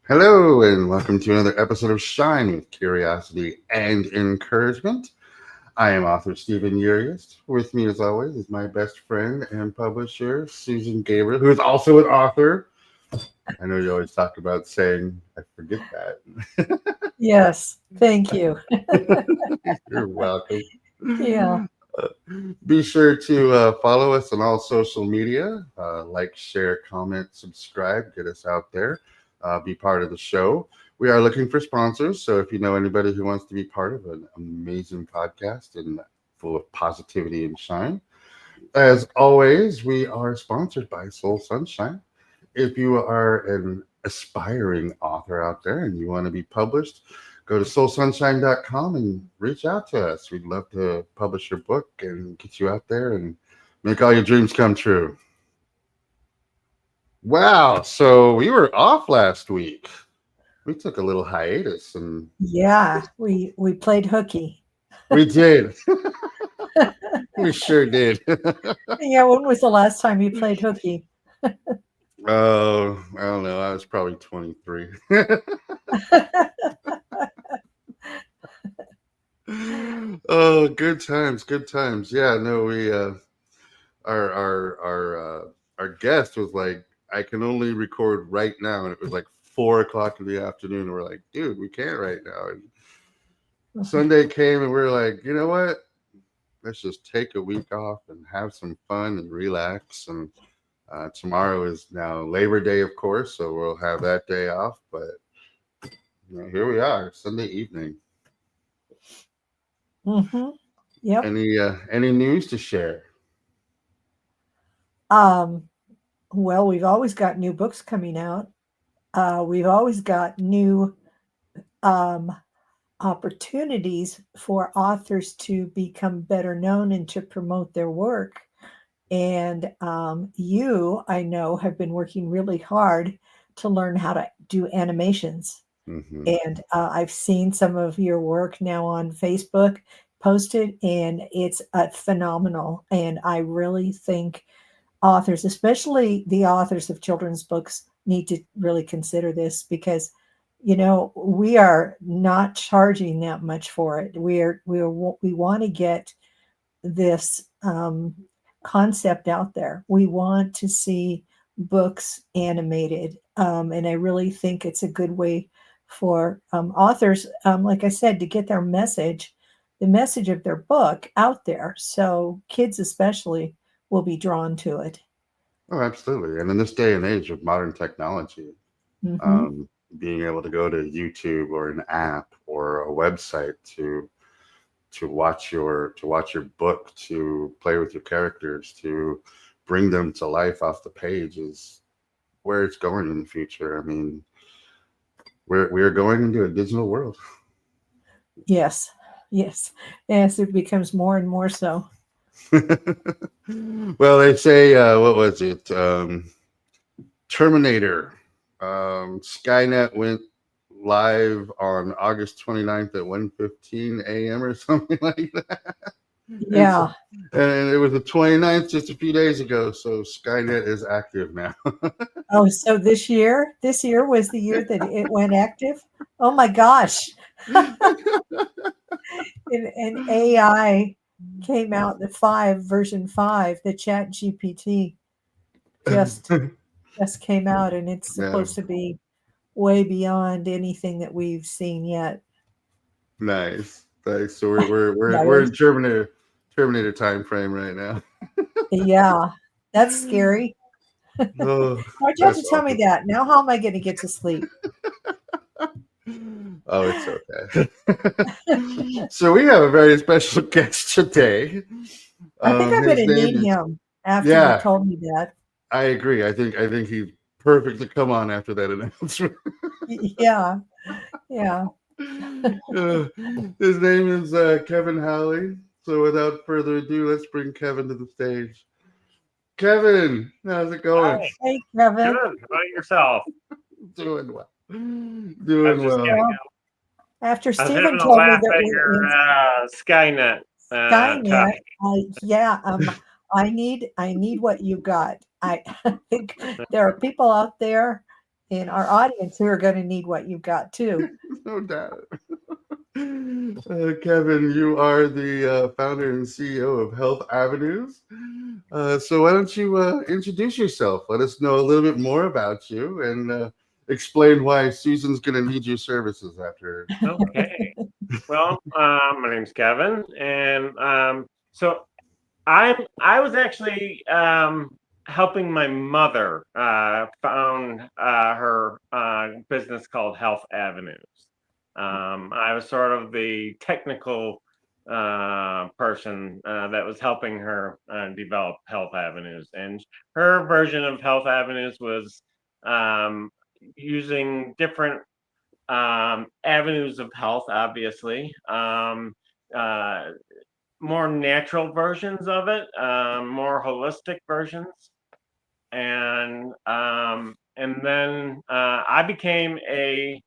Hello, and welcome to another episode of Shine with Curiosity and Encouragement. I am author Stephen Eurioste. With me, as always, is my best friend and publisher, Susan Gabriel, who is also an author. I know you always talk about saying, I forget that. Yes, thank you. You're welcome. Yeah. Be sure to follow us on all social media. Like, share, comment, subscribe, get us out there. Be part of the show. We are looking for sponsors, so if you know anybody who wants to be part of an amazing podcast and full of positivity and shine, as always, we are sponsored by Sonshine. If you are an aspiring author out there and you want to be published, go to soulsunshine.com and reach out to us. We'd love to publish your book and get you out there and make all your dreams come true. Wow, so we were off last week. We took a little hiatus and Yeah, we played hooky. we did. We sure did. Yeah, when was the last time you played hooky? Oh, I don't know. I was probably 23. Oh, good times, good times. Yeah, no, we our guest was like, I can only record right now, and it was like 4 o'clock in the afternoon. And we're like, dude, we can't right now. And Sunday came, and we are like, you know what? Let's just take a week off and have some fun and relax. And tomorrow is now Labor Day, of course, so we'll have that day off. But here we are, Sunday evening. Mm-hmm. Yep. Any news to share? Um, well, we've always got new books coming out. We've always got new um, opportunities for authors to become better known and to promote their work. And you, I know, have been working really hard to learn how to do animations. Mm-hmm. And I've seen some of your work now on Facebook posted, and it's phenomenal. And I really think authors, especially the authors of children's books, need to really consider this because, we are not charging that much for it. We want to get this concept out there. We want to see books animated, and I really think it's a good way for authors, like I said, to get the message of their book out there. So kids, especially, will be drawn to it. Oh, absolutely. And in this day and age of modern technology, Hmm. um, being able to go to YouTube or an app or a website to watch your book, to play with your characters, to bring them to life off the page is where it's going in the future. I mean, we are going into a digital world. Yes, yes, yes. It becomes more and more so. Well, they say, what was it? Terminator. Skynet went live on August 29th at 1:15 a.m. or something like that. And, so, Yeah. and it was the 29th just a few days ago. So Skynet is active now. Oh, so this year was the year that it went active. Oh my gosh. And AI came out, version 5, the Chat GPT just just came out, and it's Yeah, supposed to be way beyond anything that we've seen yet. nice. Nice. So we're Yeah, in Terminator time frame right now. yeah, that's scary. Oh, Why'd you have to that's tell me awesome. that? Now how am I going to get to sleep? Oh, it's okay. So we have a very special guest today. I think I'm going His to name need is him after you Yeah. told me that. I agree. I think he's perfect to come on after that announcement. Yeah, yeah. Uh, his name is Kevin Howley. So without further ado, let's bring Kevin to the stage. Kevin, how's it going? Hi, Hey, Kevin. good. How about yourself? Doing well. I Doing was just well. getting. Well, after I was Stephen having a told me laugh that at we're your in Skynet Skynet, topic. yeah, I need what you got. I think there are people out there and our audience who are going to need what you've got too. No doubt. Kevin, you are the founder and CEO of Health Avenues. So why don't you introduce yourself? Let us know a little bit more about you and explain why Susan's going to need your services after. Okay. Well, my name's Kevin, and so I was actually helping my mother found her business called Health Avenues. I was sort of the technical person that was helping her develop Health Avenues, and her version of Health Avenues was using different avenues of health, obviously. Uh, More natural versions of it, more holistic versions, and then I became a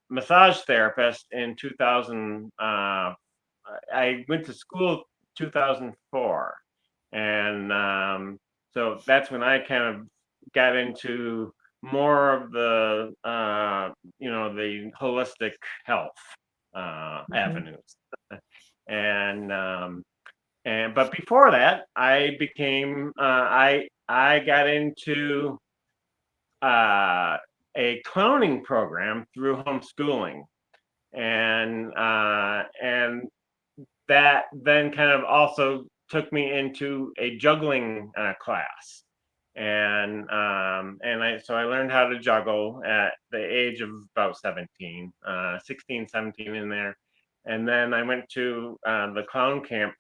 massage therapist in 2000. I went to school 2004, and so that's when I kind of got into more of the the holistic health avenues. And but before that, I became I got into a cloning program through homeschooling, and that then kind of also took me into a juggling class, and I learned how to juggle at the age of about 17, 16, 17 in there, and then I went to the clown camp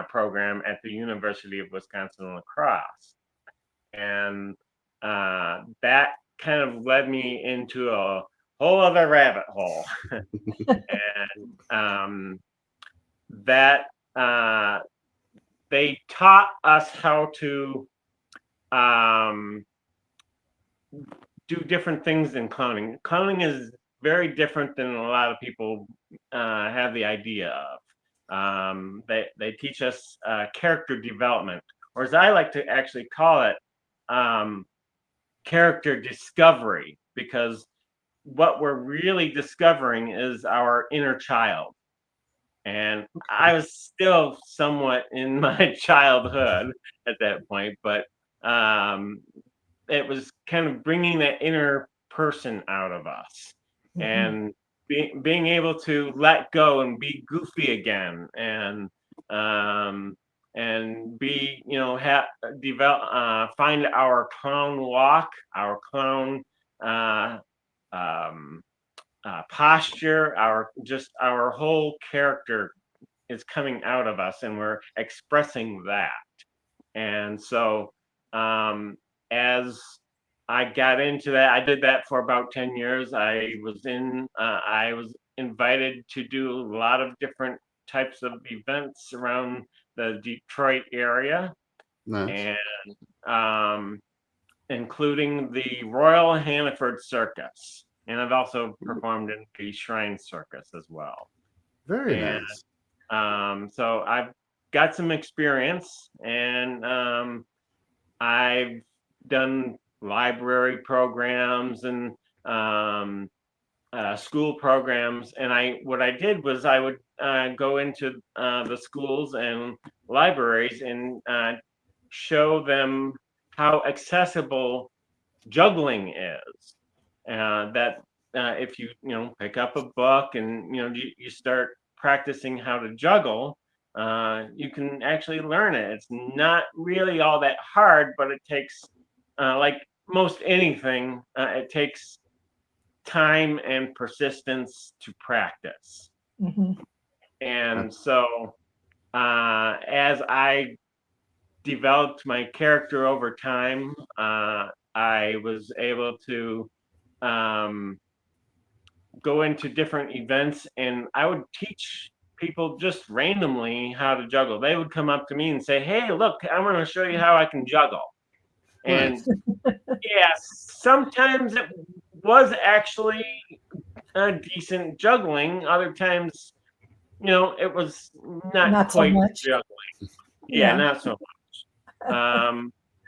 program at the University of Wisconsin-La Crosse, and that kind of led me into a whole other rabbit hole, and that they taught us how to um, do different things in cloning. Cloning is very different than a lot of people have the idea of. They teach us character development, or as I like to actually call it, character discovery, because what we're really discovering is our inner child. And I was still somewhat in my childhood at that point, but um, it was kind of bringing that inner person out of us, Mhm. and being able to let go and be goofy again, um, and be, develop, find our clown walk, our clown uh, um, posture, our whole character is coming out of us, and we're expressing that. And so, as I got into that, I did that for about 10 years. I was invited to do a lot of different types of events around the Detroit area, Nice. and um, including the Royal Hannaford Circus. And I've also performed in the Shrine Circus as well. Very And nice. so I've got some experience, and I've done library programs and um, school programs. And what I did was I would go into the schools and libraries and show them how accessible juggling is. That if you pick up a book and you start practicing how to juggle, you can actually learn it. It's not really all that hard, but it takes, like most anything, it takes time and persistence to practice. Mhm. And so, as I developed my character over time, I was able to um, go into different events, and I would teach people just randomly how to juggle. They would come up to me and say, "Hey, look, I'm going to show you how I can juggle." And Nice. yeah, sometimes it was actually a decent juggling. Other times, it was not Not so quite much. juggling. Yeah, Yeah. not so much.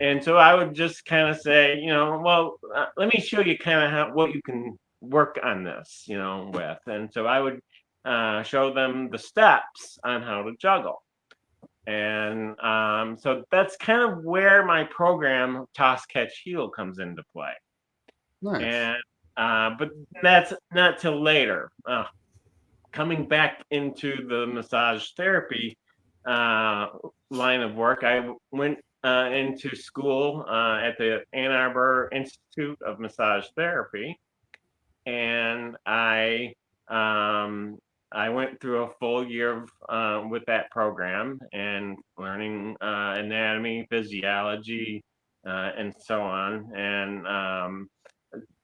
And so I would just kind of say, well, let me show you kind of what you can work on this, with. And so I would show them the steps on how to juggle. And so that's kind of where my program Toss, Catch, Heal comes into play. Nice. And but that's not till later. Coming back into the massage therapy line of work, I went into school at the Ann Arbor Institute of Massage Therapy, and I went through a full year with that program and learning anatomy, physiology, and so on, and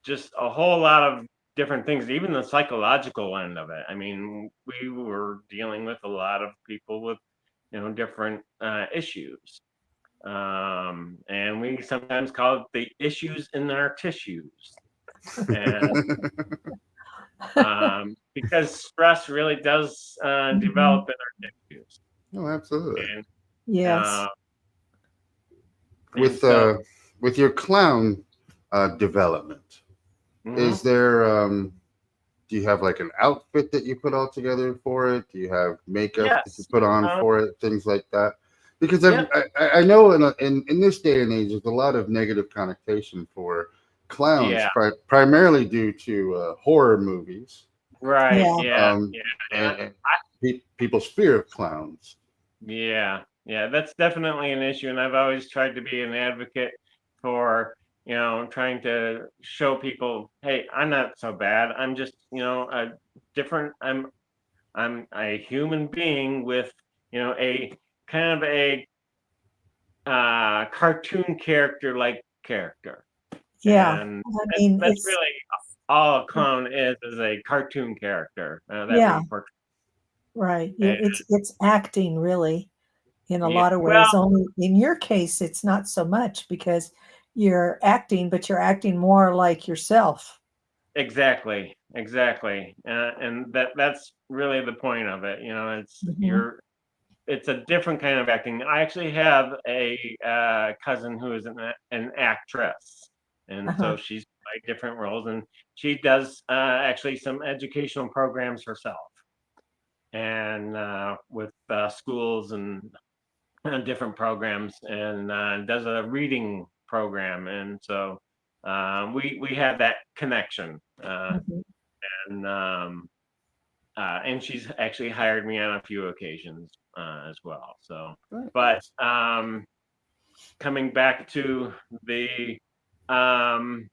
just a whole lot of different things, even the psychological end of it. I mean, we were dealing with a lot of people with, different issues. And we sometimes call it the issues in our tissues. And because stress really does develop in our tissues. Oh, absolutely. And, Yes. With so, with your clown development, is there do you have like an outfit that you put all together for it? Do you have makeup that you yes. put on for it? Things like that? Because Yeah. I know in this day and age, there's a lot of negative connotation for clowns, Yeah. primarily due to horror movies, Right. Yeah. Yeah. and people's fear of clowns. Yeah, that's definitely an issue, and I've always tried to be an advocate for, trying to show people, hey, I'm not so bad. I'm just, a different. I'm a human being with, a kind of a cartoon character like character, Yeah. and I that's mean, that's it's, really all a clown is a cartoon character that yeah, we portray. right. And, It's acting really in a yeah, lot of well, ways. Only in your case, it's not so much because you're acting, but you're acting more like yourself. exactly, exactly, and that's really the point of it. Hmm. It's a different kind of acting. I actually have a cousin who is an actress, and Uh-huh. so she's played different roles, and she does actually some educational programs herself, and with schools and different programs, and does a reading program, and so we have that connection. Hmm. And she's actually hired me on a few occasions as well. So, Very but nice. coming back to the, um,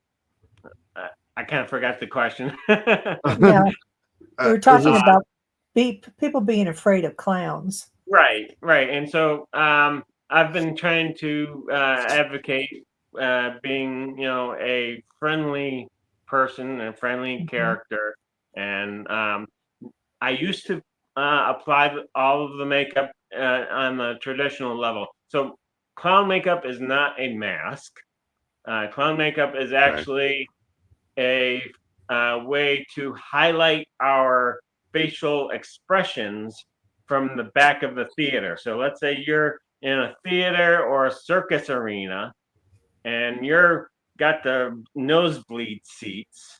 I kind of forgot the question. Yeah. We were It's talking just about people being afraid of clowns. Right, right. And so I've been trying to advocate being, a friendly person, a friendly Hmm. character, and I used to apply all of the makeup on the traditional level. So clown makeup is not a mask. Clown makeup is right. actually a way to highlight our facial expressions from the back of the theater. So let's say you're in a theater or a circus arena and you're got the nosebleed seats.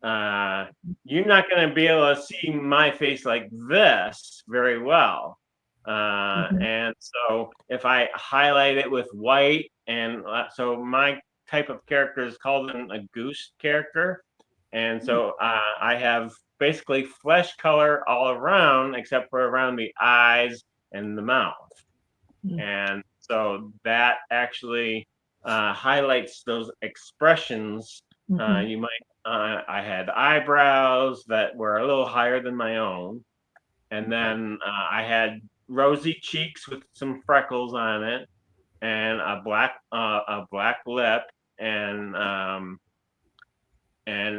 uh, you're not going to be able to see my face like this very well. Hmm. And so if I highlight it with white, and so my type of character is called a goose character. And so I have basically flesh color all around except for around the eyes and the mouth. And so that actually highlights those expressions. Hmm. You might, I had eyebrows that were a little higher than my own. And Right. then I had rosy cheeks with some freckles on it, and a black lip, and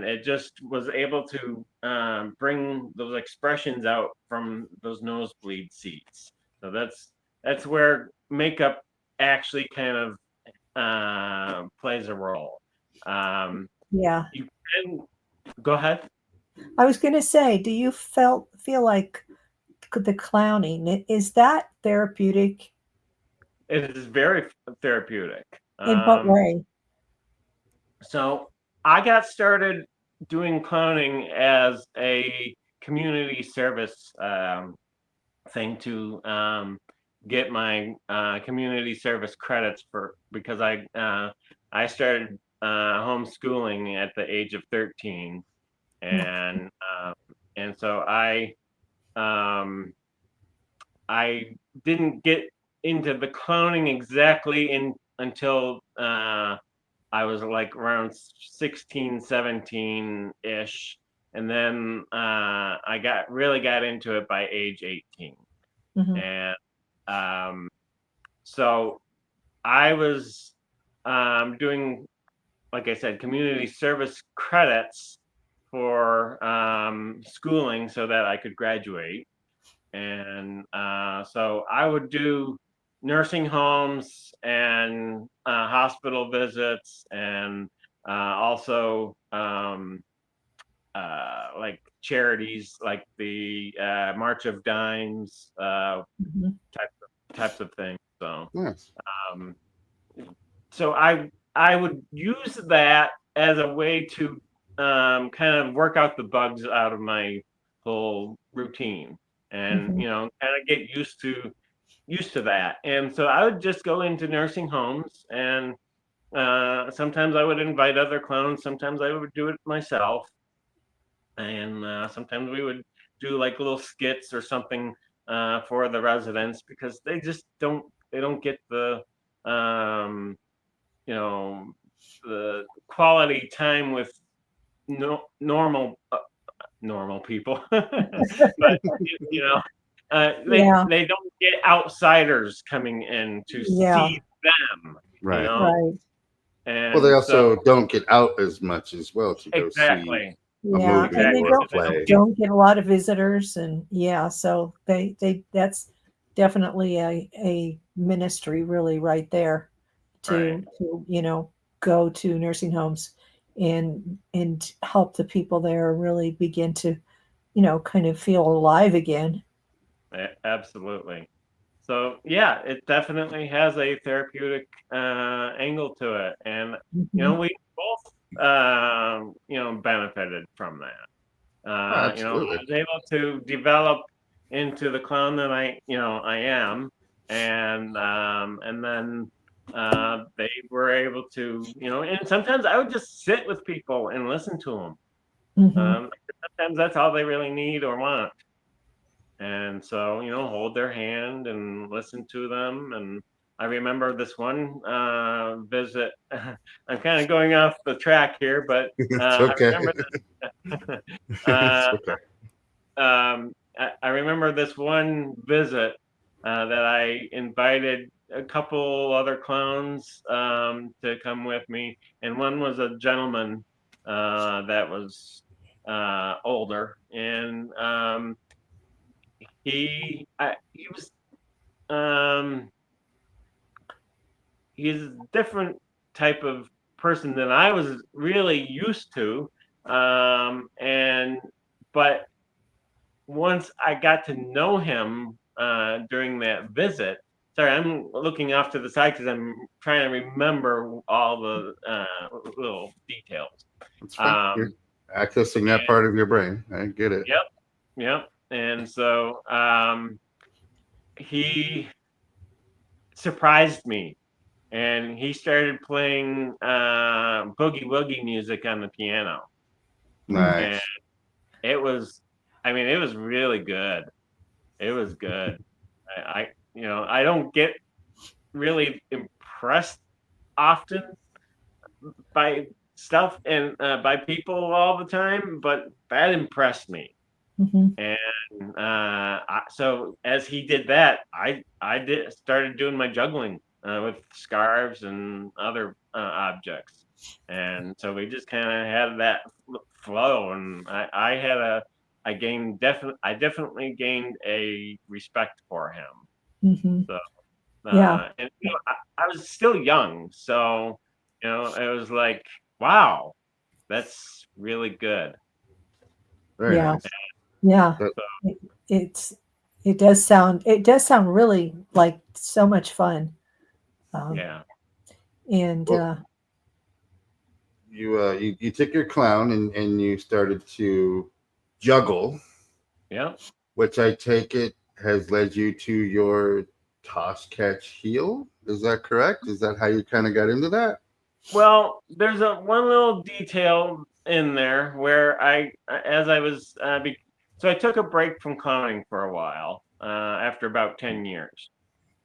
it just was able to bring those expressions out from those nosebleed seats. So that's where makeup actually kind of plays a role. Um, Yeah. you can go ahead. I was going to say, do you feel like the clowning is that therapeutic? It is very therapeutic. In what way? So I got started doing cloning as a community service thing to get my community service credits because I started homeschooling at the age of 13, and so I didn't get into the cloning exactly until I was like around 16, 17 ish. And then I really got into it by age 18. Mm-hmm. And so I was doing, like I said, community service credits for schooling so that I could graduate. And so I would do nursing homes and hospital visits, and also like charities like the March of Dimes Mm-hmm. types of things. So Nice. um, so I would use that as a way to kind of work out the bugs out of my whole routine, and Mm-hmm. kind of get used to that. And so I would just go into nursing homes, and sometimes I would invite other clones, sometimes I would do it myself, and sometimes we would do like little skits or something for the residents, because they don't get um, you know the quality time with normal people. But you know Yeah. they don't get outsiders coming in to Yeah. see them, Right. Right. Well, they and so also don't get out as much as well to go see exactly a Yeah, and movie they exactly or a so they don't play. get don't get a lot of visitors, and yeah, so they that's definitely a ministry really right there right. to go to nursing homes and help the people there really begin to kind of feel alive again. Absolutely. So yeah, it definitely has a therapeutic angle to it, and Hmm. we both benefited from that. Oh, I absolutely. was able to develop into the clown that I am, and then they were able to, and sometimes I would just sit with people and listen to them. Hmm. Sometimes that's all they really need or want. And so, hold their hand and listen to them. And I remember this one visit. I'm kind of going off the track here, but It's I okay. remember this. It's uh, okay. I remember this one visit that I invited a couple other clowns to come with me, and one was a gentleman that was older, and he was um, he's a different type of person than I was really used to, and but once I got to know him during that visit. Sorry, I'm looking off to the side because I'm trying to remember all the little details. It's fine. You're Um, accessing that and part of your brain. I get it. yep, yep. And so he surprised me, and he started playing boogie woogie music on the piano, and Nice. it was, I mean, it was really good. It was good. I don't get really impressed often by stuff and by people all the time, but that impressed me. Hmm. And so as he did that, I did started doing my juggling with scarves and other objects, and so we just kind of had that flow, and I definitely gained a respect for him. Hmm. So Yeah. and I was still young, so it was like, wow, that's really good. Very Yeah. nice. Yeah. That, It, it's it does sound really like so much fun. Um, Yeah. And Well, you took your clown and you started to juggle, Yeah. which I take it has led you to your toss, catch, heel. Is that correct? Is that how you kind of got into that? Well, there's a one little detail in there where as I was, so I took a break from clowning for a while, after about 10 years,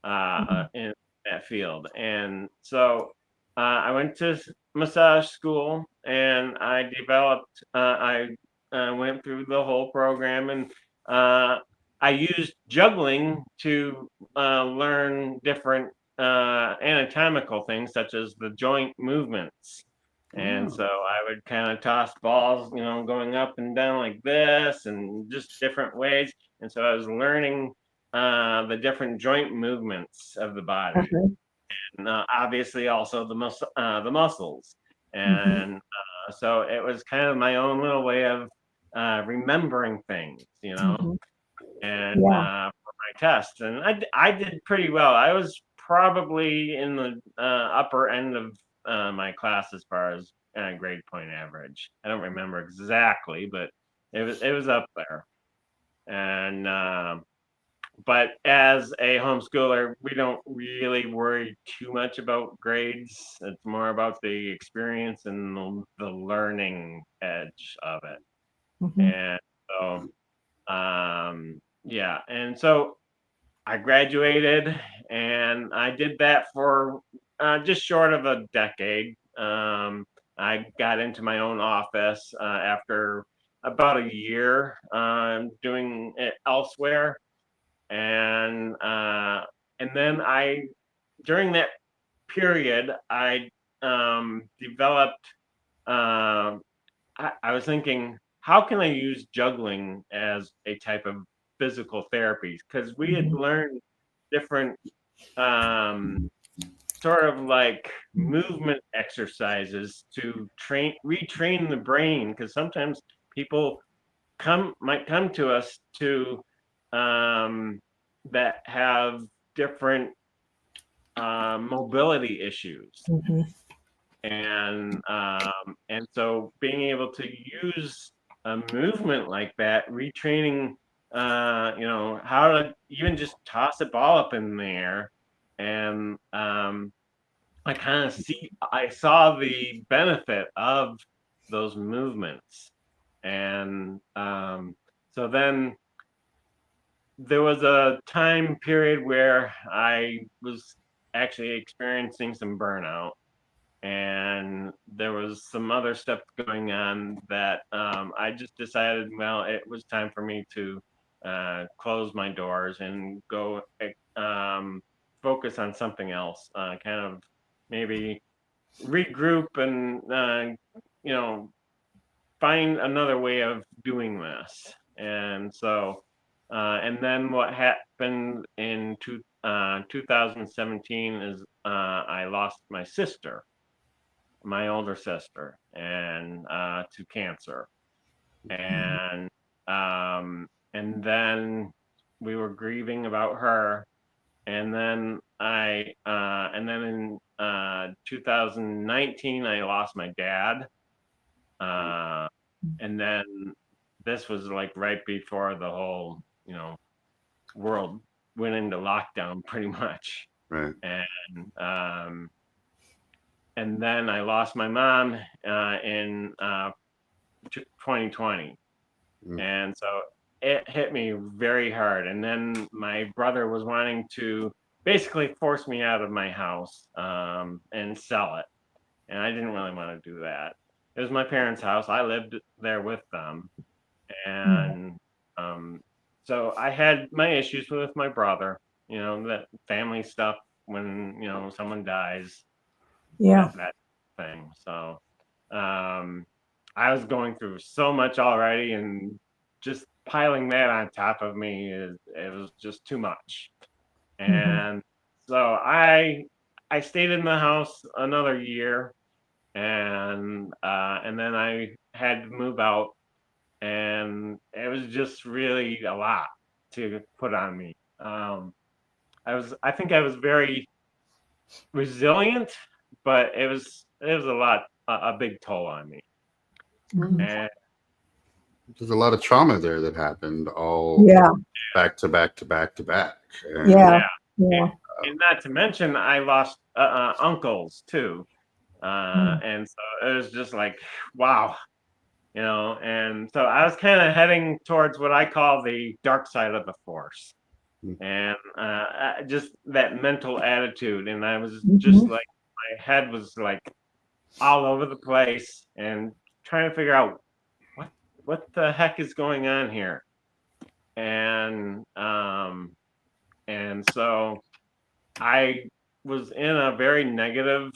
Mhm. in that field. And so, I went to massage school and I went through the whole program, and, uh, I used juggling to, learn different, anatomical things such as the joint movements. And Oh, so I would kind of toss balls, going up and down like this and just different ways. And so I was learning, the different joint movements of the body, Okay. and obviously also the muscles. Hmm. And so it was kind of my own little way of remembering things, Hmm. and Yeah. for my test. And I did pretty well. I was probably in the upper end of my class as far as grade point average. I don't remember exactly, but it was up there. And but as a homeschooler, we don't really worry too much about grades. It's more about the experience and the learning edge of it. Hmm. And so, yeah. And so I graduated and I did that for just short of a decade. I got into my own office after about a year doing it elsewhere, and then I during that period I developed. Um, I was thinking, how can I use juggling as a type of physical therapy? Because we had Hmm. learned different um, sort of like movement exercises to retrain the brain. Because sometimes people might come to us to um, that have different mobility issues, Hmm. and so being able to use a movement like that, retraining, how to even just toss a ball up in the air, and I saw the benefit of those movements, and so then there was a time period where I was actually experiencing some burnout, and there was some other stuff going on that I just decided, well, it was time for me to close my doors and go focus on something else, kind of maybe regroup and you know find another way of doing this. And so, and then what happened in 2017 is I lost my sister, my older sister, and to cancer. And then we were grieving about her. And then in 2019, I lost my dad. Uh, and then this was like right before the whole, world went into lockdown pretty much. right. And then I lost my mom in 2020. Mm. And so it hit me very hard. And then my brother was wanting to basically force me out of my house and sell it. And I didn't really want to do that. It was my parents' house. I lived there with them. And um, so I had my issues with my brother, that family stuff when, someone dies, Yeah. that thing. So um, I was going through so much already, and just piling that on top of me it was just too much. Hmm. And so I stayed in the house another year, and then I had to move out, and it was just really a lot to put on me. I think I was very resilient, but it was a big toll on me. And There's a lot of trauma there that happened all Yeah. back to back to back to back. And, Yeah. yeah, Yeah. and not to mention I lost uncles too, and so it was just like, wow, and so I was kind of heading towards what I call the dark side of the force, and just that mental attitude, and I was just like, my head was like all over the place and trying to figure out what the heck is going on here, and so I was in a very negative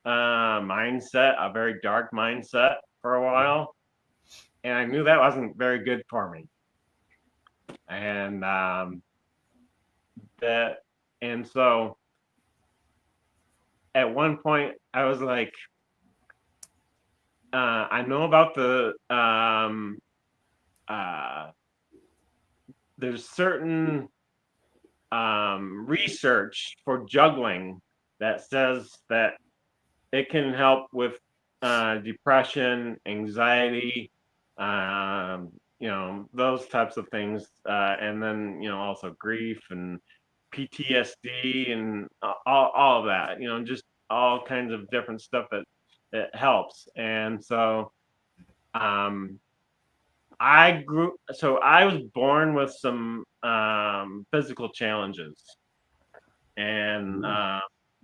mindset, a very dark mindset for a while, and I knew that wasn't very good for me. And that, and so at one point I was like, I know about there's certain research for juggling that says that it can help with depression, anxiety, those types of things, and then also grief and PTSD and all of that. Just all kinds of different stuff that helps. And so I was born with some physical challenges, and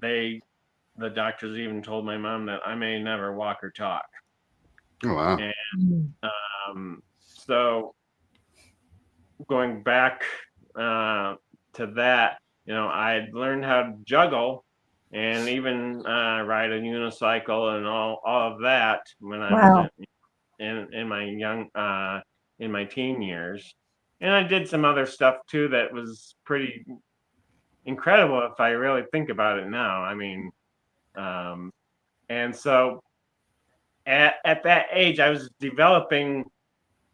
the doctors even told my mom that I may never walk or talk. oh, wow. And so going back to that, I'd learned how to juggle and even ride a unicycle and all of that when I was in my in my teen years. And I did some other stuff too that was pretty incredible if I really think about it now. I mean, and so at that age, I was developing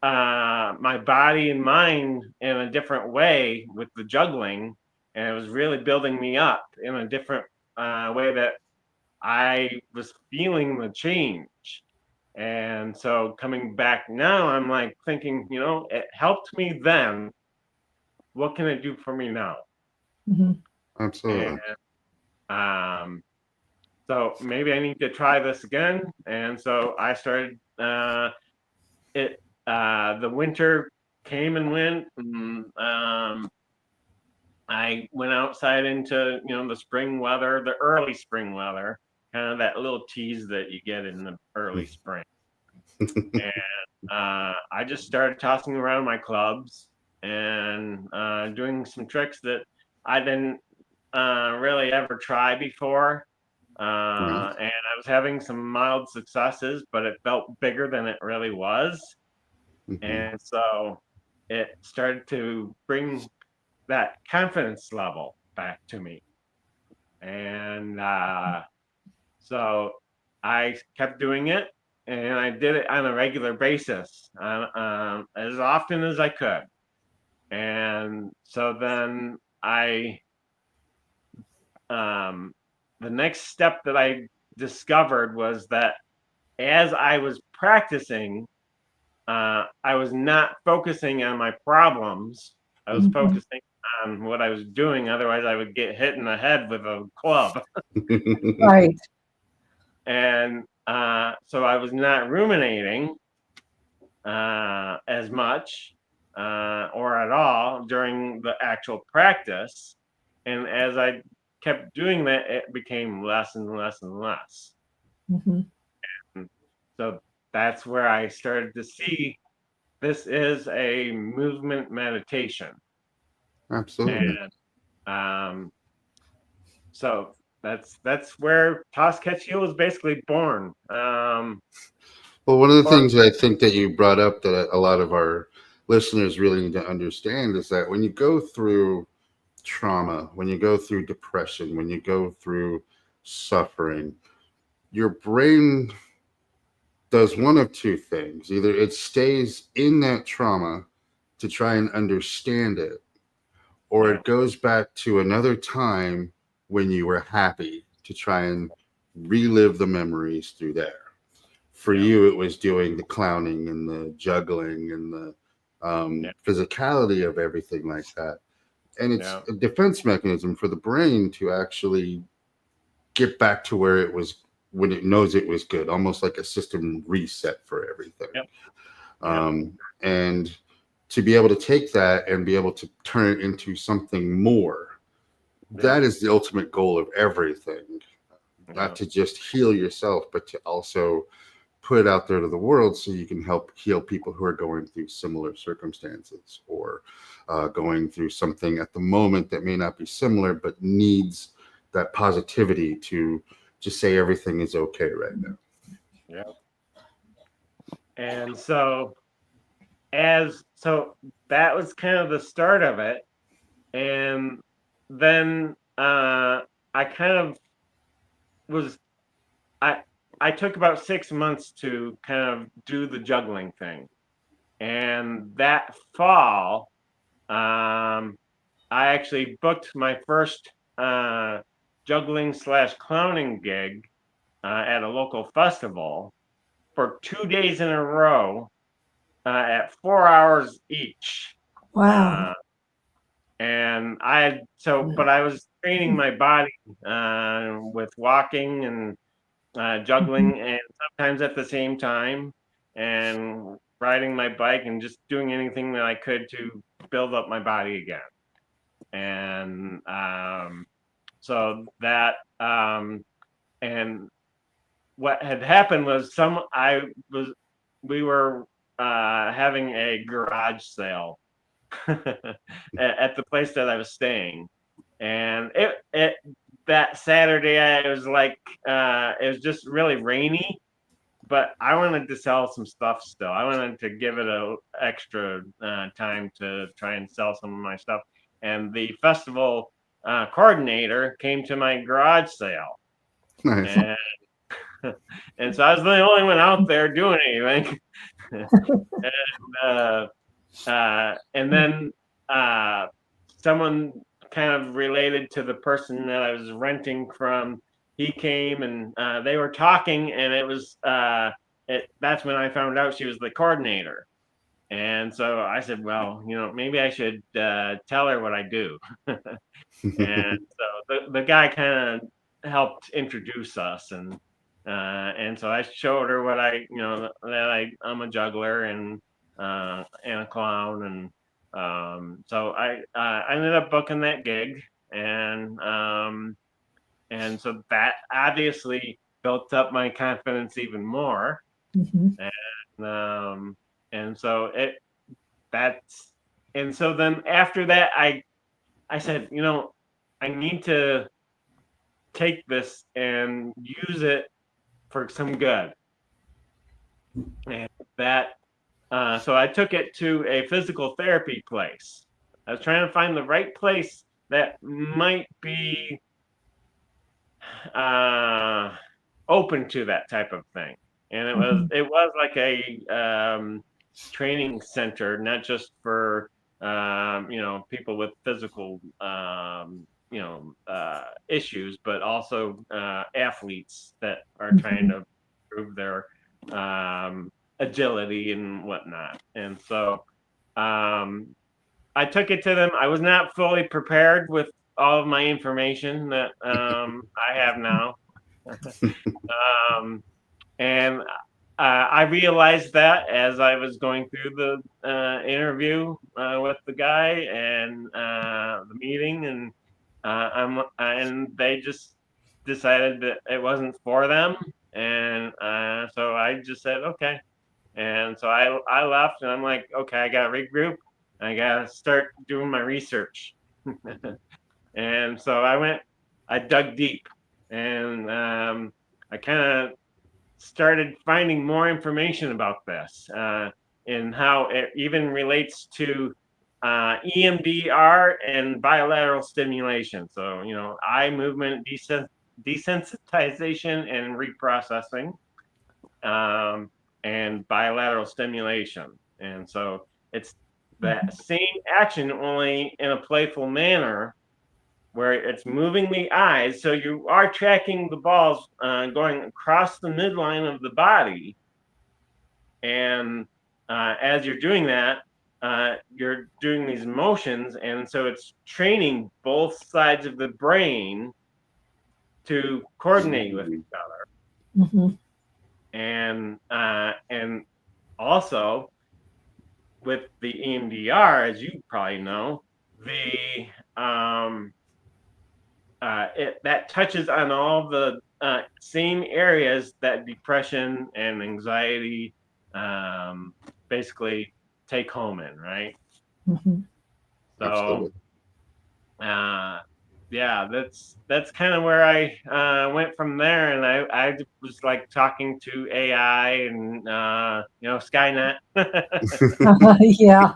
my body and mind in a different way with the juggling, and it was really building me up in a different way that I was feeling the change. And so coming back now, I'm like thinking, it helped me then. What can it do for me now? Absolutely. And so maybe I need to try this again. And so I started the winter came and went, and I went outside into the spring weather, the early spring weather, kind of that little tease that you get in the early spring. And I just started tossing around my clubs and doing some tricks that I didn't really ever try before. And I was having some mild successes, but it felt bigger than it really was. And so it started to bring that confidence level back to me. And so I kept doing it, and I did it on a regular basis, as often as I could. And so then the next step that I discovered was that as I was practicing, I was not focusing on my problems. I was focusing on what I was doing. Otherwise, I would get hit in the head with a club. Right. And so I was not ruminating as much or at all during the actual practice. And as I kept doing that, it became less and less and less. And so that's where I started to see this is a movement meditation. Absolutely. And so that's where Toss Catch Heal was basically born. Well, one of the things that I think that you brought up that a lot of our listeners really need to understand is that when you go through trauma, when you go through depression, when you go through suffering, your brain does one of two things. Either it stays in that trauma to try and understand it, or it goes back to another time when you were happy to try and relive the memories through there. For you, it was doing the clowning and the juggling and the physicality of everything like that. And it's a defense mechanism for the brain to actually get back to where it was when it knows it was good, almost like a system reset for everything. And to be able to take that and be able to turn it into something more, that is the ultimate goal of everything. Not to just heal yourself, but to also put it out there to the world so you can help heal people who are going through similar circumstances or going through something at the moment that may not be similar, but needs that positivity to just say everything is okay right now. And so that was kind of the start of it. And then I kind of was I took about 6 months to kind of do the juggling thing. And that fall, I actually booked my first juggling / clowning gig at a local festival for 2 days in a row at 4 hours each. Wow. And but I was training my body with walking and juggling, and sometimes at the same time, and riding my bike and just doing anything that I could to build up my body again. And so that and what had happened was we were having a garage sale at the place that I was staying, and it that Saturday it was like it was just really rainy, but I wanted to sell some stuff still. I wanted to give it a extra time to try and sell some of my stuff, and the festival coordinator came to my garage sale. Nice. And so I was the only one out there doing anything. And then someone kind of related to the person that I was renting from, he came and they were talking, and it was that's when I found out she was the coordinator. And so I said, well, maybe I should tell her what I do. And so the guy kind of helped introduce us, and so I showed her what that I'm a juggler and a clown, and so I ended up booking that gig, and so that obviously built up my confidence even more, and so then after that I said, I need to take this and use it for some good. And so I took it to a physical therapy place. I was trying to find the right place that might be open to that type of thing. And it was like a training center, not just for people with physical issues, but also athletes that are trying to improve their agility and whatnot. And so I took it to them. I was not fully prepared with all of my information that I have now. And I realized that as I was going through the interview with the guy and the meeting, and they just decided that it wasn't for them, and so I just said okay, and so I left, and I'm like, okay, I gotta regroup, I gotta start doing my research, and so I dug deep, and I kind of started finding more information about this and how it even relates to EMDR and bilateral stimulation. So, eye movement desensitization and reprocessing, and bilateral stimulation. And so it's that same action, only in a playful manner, where it's moving the eyes. So you are tracking the balls going across the midline of the body. And as you're doing that, you're doing these motions. And so it's training both sides of the brain to coordinate with each other. Mm-hmm. And also with the EMDR, as you probably know, that touches on all the same areas that depression and anxiety basically take home in, right? Mm-hmm. So, yeah, that's kind of where I went from there, and I was like talking to AI and Skynet. Yeah.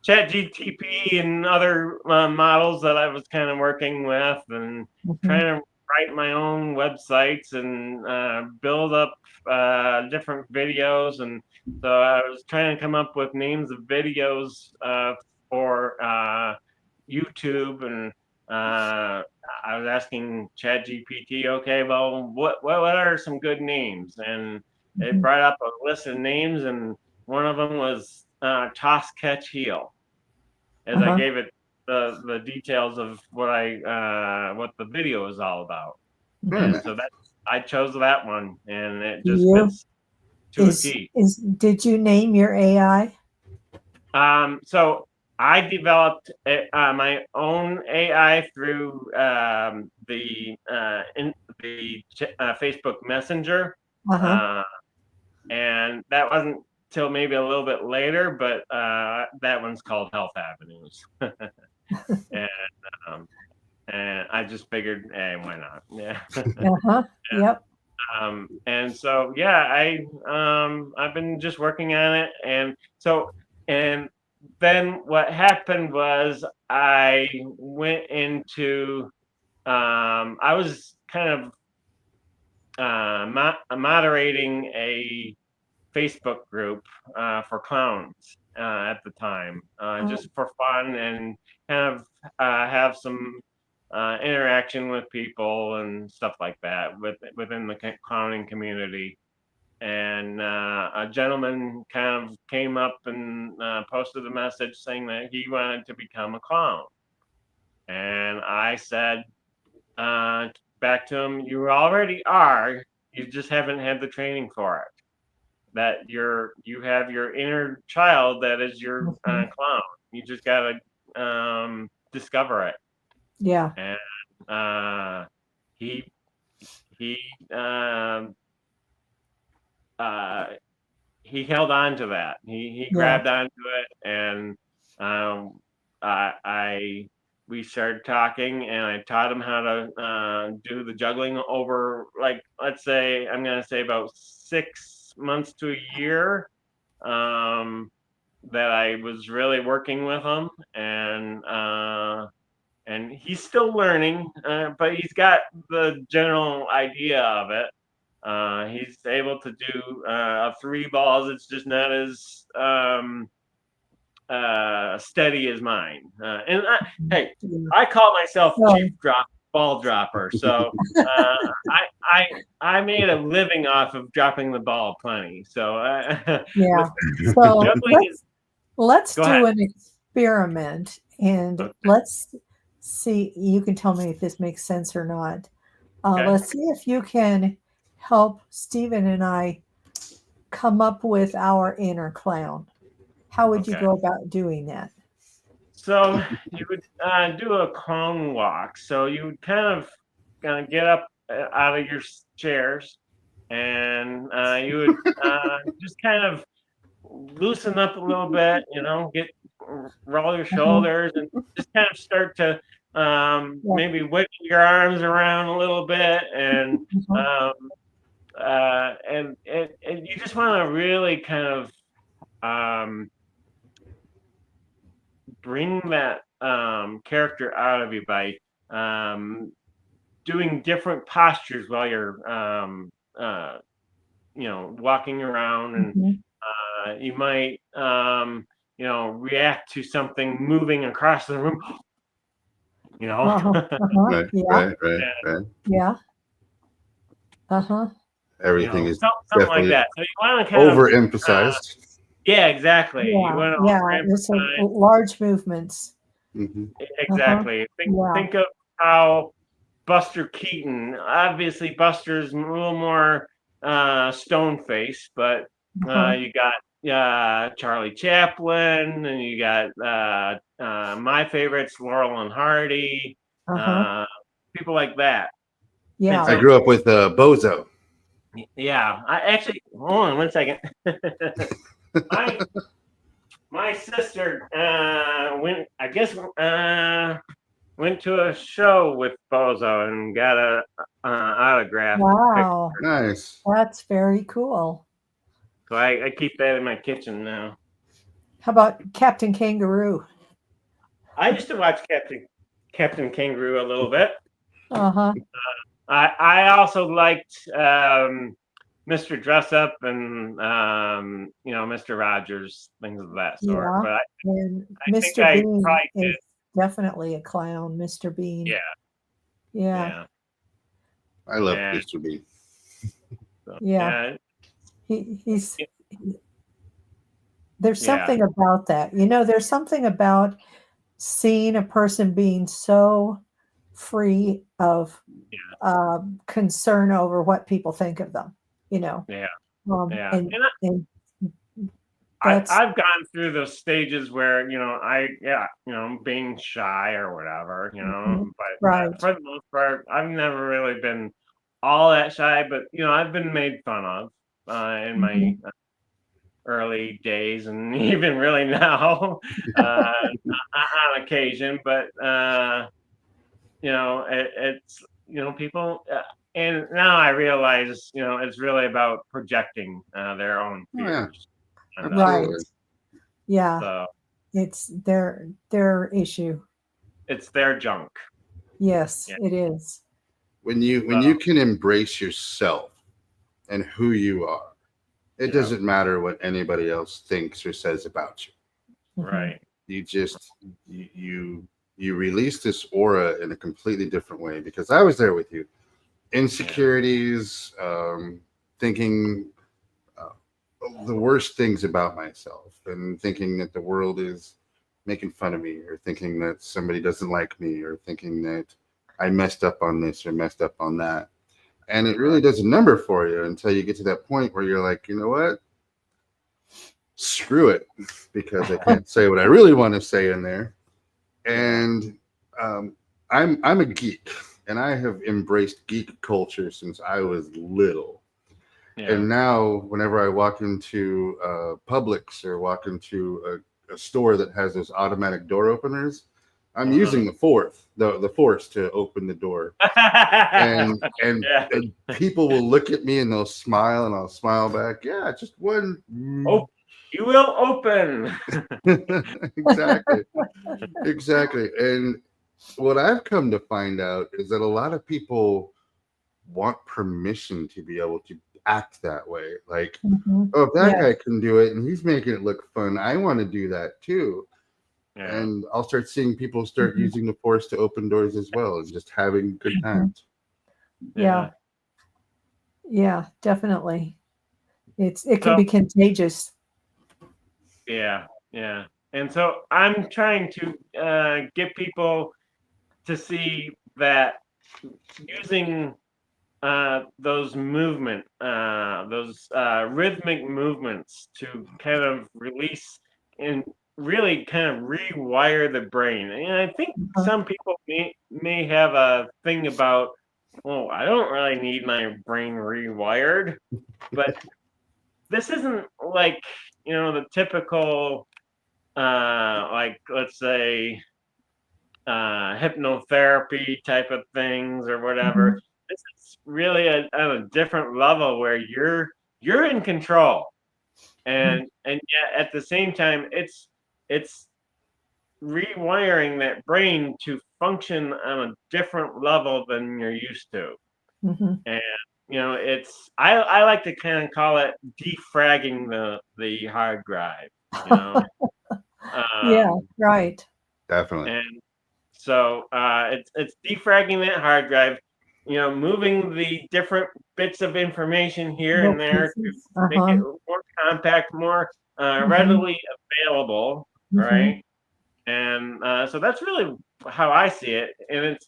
ChatGTP and other models that I was kind of working with, and trying to write my own websites and build up different videos. And so I was trying to come up with names of videos for YouTube, and I was asking ChatGPT, okay, well, what are some good names? And it brought up a list of names, and one of them was toss, catch, heel. As I gave it the details of what the video is all about. Very And nice. so I chose that one, and it just fits to a T. Did you name your AI? So I developed my own AI through the Facebook Messenger, and that wasn't till maybe a little bit later, but that one's called Health Avenues. And I just figured, hey, why not? Yeah. Yep. And so yeah, I've been just working on it, and then what happened was I went into I was kind of moderating a Facebook group for clowns at the time, just for fun, and kind of have some interaction with people and stuff like that within the clowning community. And a gentleman kind of came up and posted a message saying that he wanted to become a clown. And I said back to him, "You already are. You just haven't had the training for it. That you have your inner child that is your clown. You just gotta discover it." Yeah. And he he um, he held on to that. He grabbed onto it, and we started talking, and I taught him how to do the juggling over, like, let's say, I'm gonna say about 6 months to a year. That I was really working with him, and he's still learning, but he's got the general idea of it. He's able to do 3 balls. It's just not as steady as mine. Hey, I call myself chief ball dropper, so I made a living off of dropping the ball plenty. So yeah. So let's do an experiment, and let's see. You can tell me if this makes sense or not. Let's see if you can help Stephen and I come up with our inner clown. How would you go about doing that? So you would do a clown walk. So you would kind of get up out of your chairs, and you would just kind of loosen up a little bit, roll your shoulders, and just kind of start to maybe wiggle your arms around a little bit, and you just want to really kind of bring that character out of you by doing different postures while you're walking around, and you might react to something moving across the room. Right, Yeah. right. Yeah. Uh-huh. Everything is something like definitely that. So you want to kind of overemphasized. yeah, exactly. You want to Yeah. There's some overemphasize. large movements. Uh-huh. Exactly. Yeah. Think of how Buster Keaton. Obviously, Buster's a little more stone faced, but Uh-huh. you got Charlie Chaplin, and you got my favorites, Laurel and Hardy, Uh-huh. people like that. And Yeah. I so, grew up with Bozo. yeah, I actually hold on one second. My sister went to a show with Bozo and got a autograph picture. Wow. Nice. That's very cool. So I keep that in my kitchen now. How about Captain Kangaroo? I used to watch Captain Kangaroo a little bit. Uh-huh. I also liked Mr. Dress Up and Mr. Rogers, things of that sort. Yeah. But And I think Mr. I Bean probably did. is definitely a clown, Mr. Bean. Yeah, Yeah. yeah. I love And Mr. B. so, Yeah. He's yeah, there's yeah. something about that. There's something about seeing a person being so free of concern over what people think of them, Yeah. Yeah. and and I've that's gone through those stages where being shy or whatever, but right. for the most part, I've never really been all that shy. But I've been made fun of in my Mhm. early days, and even really now on occasion. But it's people. And now I realize, it's really about projecting their own Oh yeah, fears. And Right. absolutely. Yeah. so It's their issue. it's their junk. Yes, Yeah. it is. When you can embrace yourself and who you are, it Yeah. doesn't matter what anybody else thinks or says about you. Mhm. Right. You just you release this aura in a completely different way, because I was there with you. Insecurities, thinking the worst things about myself, and thinking that the world is making fun of me, or thinking that somebody doesn't like me, or thinking that I messed up on this or messed up on that. And it really does a number for you until you get to that point where you're like, you know what? Screw it, because I can't say what I really want to say in there. And I'm a geek, and I have embraced geek culture since I was little. Yeah. And now, whenever I walk into Publix or walk into a store that has those automatic door openers, I'm using the force to open the door, and Yeah. people will look at me and they'll smile, and I'll smile back. Yeah, just one. Oh, you will open. Exactly. And what I've come to find out is that a lot of people want permission to be able to act that way. Like, Mhm. oh, if that Yes. guy can do it and he's making it look fun, I want to do that too. Yeah. And I'll start seeing people start Mhm. using the force to open doors as well, and just having good times. Yeah. Yeah, definitely. It can So be contagious. yeah. And so I'm trying to get people to see that using those rhythmic movements to kind of release and really kind of rewire the brain. And I think Uh-huh. some people may have a thing about, oh, I don't really need my brain rewired, but this isn't like the typical like, let's say, hypnotherapy type of things or whatever. Mhm. This is really on a different level where you're in control, Mhm. and yet at the same time it's rewiring that brain to function on a different level than you're used to. Mhm. And it's I like to kind of call it defragging the hard drive. Yeah, right. Definitely. And so it's defragging that hard drive, moving the different bits of information here Little and there to pieces. make it Uh-huh. more compact, more Mhm. readily available, Mhm. right? And so that's really how I see it. And it's,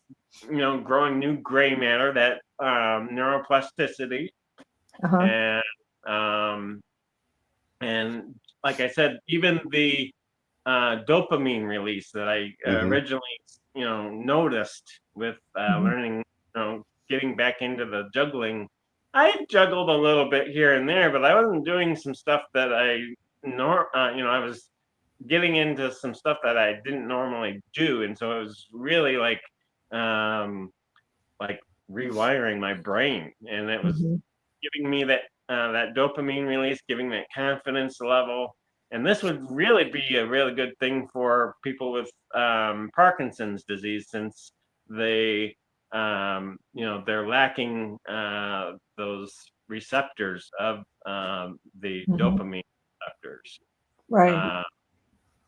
growing new gray matter, that neuroplasticity. Uh-huh. And um, and like I said, even the dopamine release that I Hmm. originally, noticed with Mhm. learning, getting back into the juggling. I juggled a little bit here and there, but I wasn't doing some stuff that I was getting into some stuff that I didn't normally do, and so it was really um, like rewiring my brain, and it was Mhm. giving me that dopamine release, giving that confidence level. And this would really be a really good thing for people with Parkinson's disease, since they're lacking those receptors of the Mhm. dopamine receptors. Right. Uh,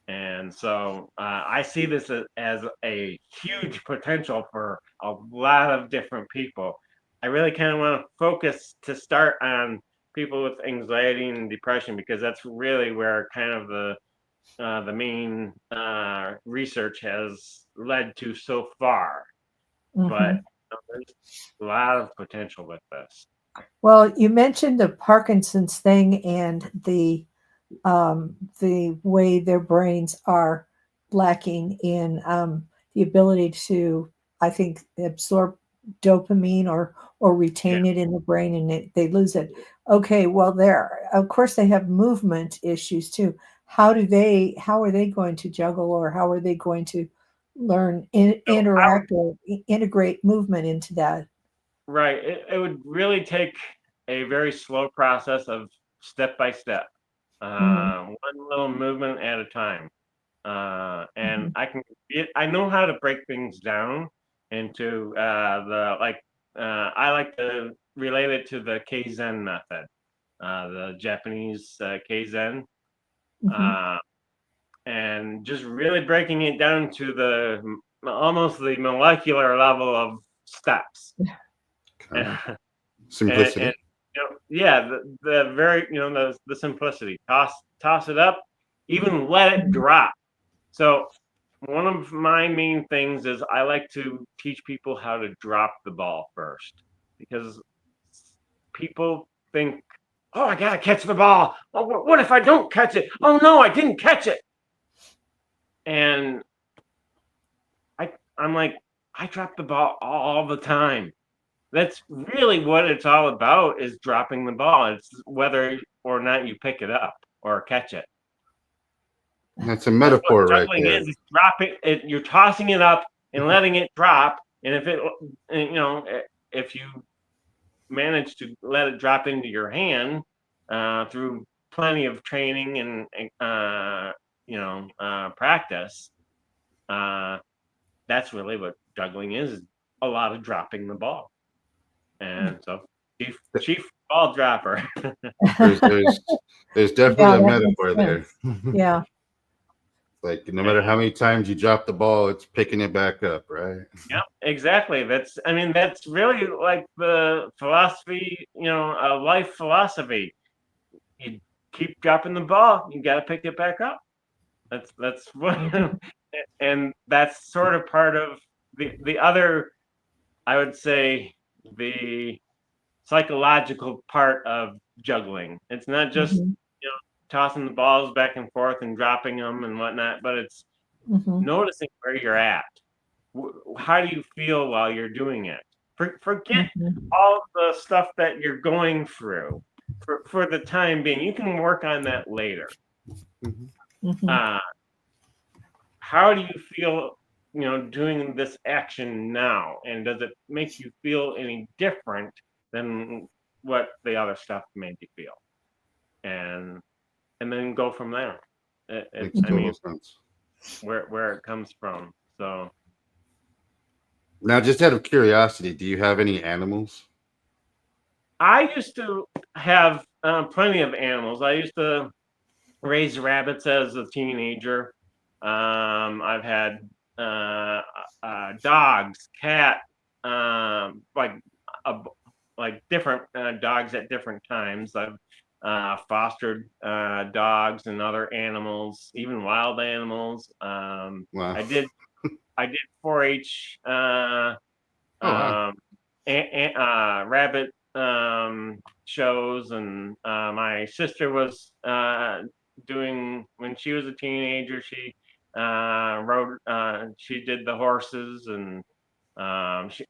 and so I see this as a huge potential for a lot of different people. I really kind of want to focus to start on people with anxiety and depression, because that's really where kind of the main research has led to so far. But Mhm. there's a lot of potential with this. Well, you mentioned the Parkinson's thing and the way their brains are lacking in the ability to, I think, absorb dopamine or Yeah, retain it in the brain, and they lose it. Okay, well, there, of course, they have movement issues too. How are they going to juggle, or how are they going to learn, so I would interact, or integrate movement into that? right. It would really take a very slow process of step by step, Mhm. one little movement at a time. And Mhm. I know how to break things down into I like to relate it to the Kaizen method, the Japanese Kaizen, Mhm. uh, and just really breaking it down to almost the molecular level of steps. Okay. And Simplicity. yeah, the very, the simplicity, toss it up, even let it Mhm. drop. So one of my main things is I like to teach people how to drop the ball first, because people think, oh, I gotta catch the ball, oh, what if I don't catch it, oh no, I didn't catch it. And I'm like, I drop the ball all the time. That's really what it's all about, is dropping the ball. It's whether or not you pick it up or catch it. That's a That's what metaphor right juggling there. is. Dropping it, you're tossing it up and letting it drop. And if you manage to let it drop into your hand through plenty of training and practice, uh, that's really what juggling is a lot of dropping the ball. And so, chief ball dropper. There's there's there's definitely Yeah, a that makes metaphor there. sense. Yeah. Like no matter And how many times you drop the ball, it's picking it back up, right? yeah, exactly. That's really like the philosophy, a life philosophy. You keep dropping the ball, you got to pick it back up. That's what, Mhm. and that's sort of part of the other, I would say, the psychological part of juggling. It's not just, Mhm. tossing the balls back and forth and dropping them and whatnot, but it's Mhm. noticing where you're at. How do you feel while you're doing it? Forget Mhm. all the stuff that you're going through for the time being. You can work on that later. Mhm. Mhm. Uh, how do you feel, doing this action now? And does it make you feel any different than what the other stuff made you feel? And then go from there. Makes I total mean, sense. where it comes from. So Now, just out of curiosity, do you have any animals? I used to have plenty of animals. I used to raise rabbits as a teenager. I've had dogs, cat, like different dogs at different times. I've fostered dogs and other animals, even wild animals. Wow. I did 4-H Oh, wow. rabbit shows, and my sister was doing, when she was a teenager, she she did the horses, and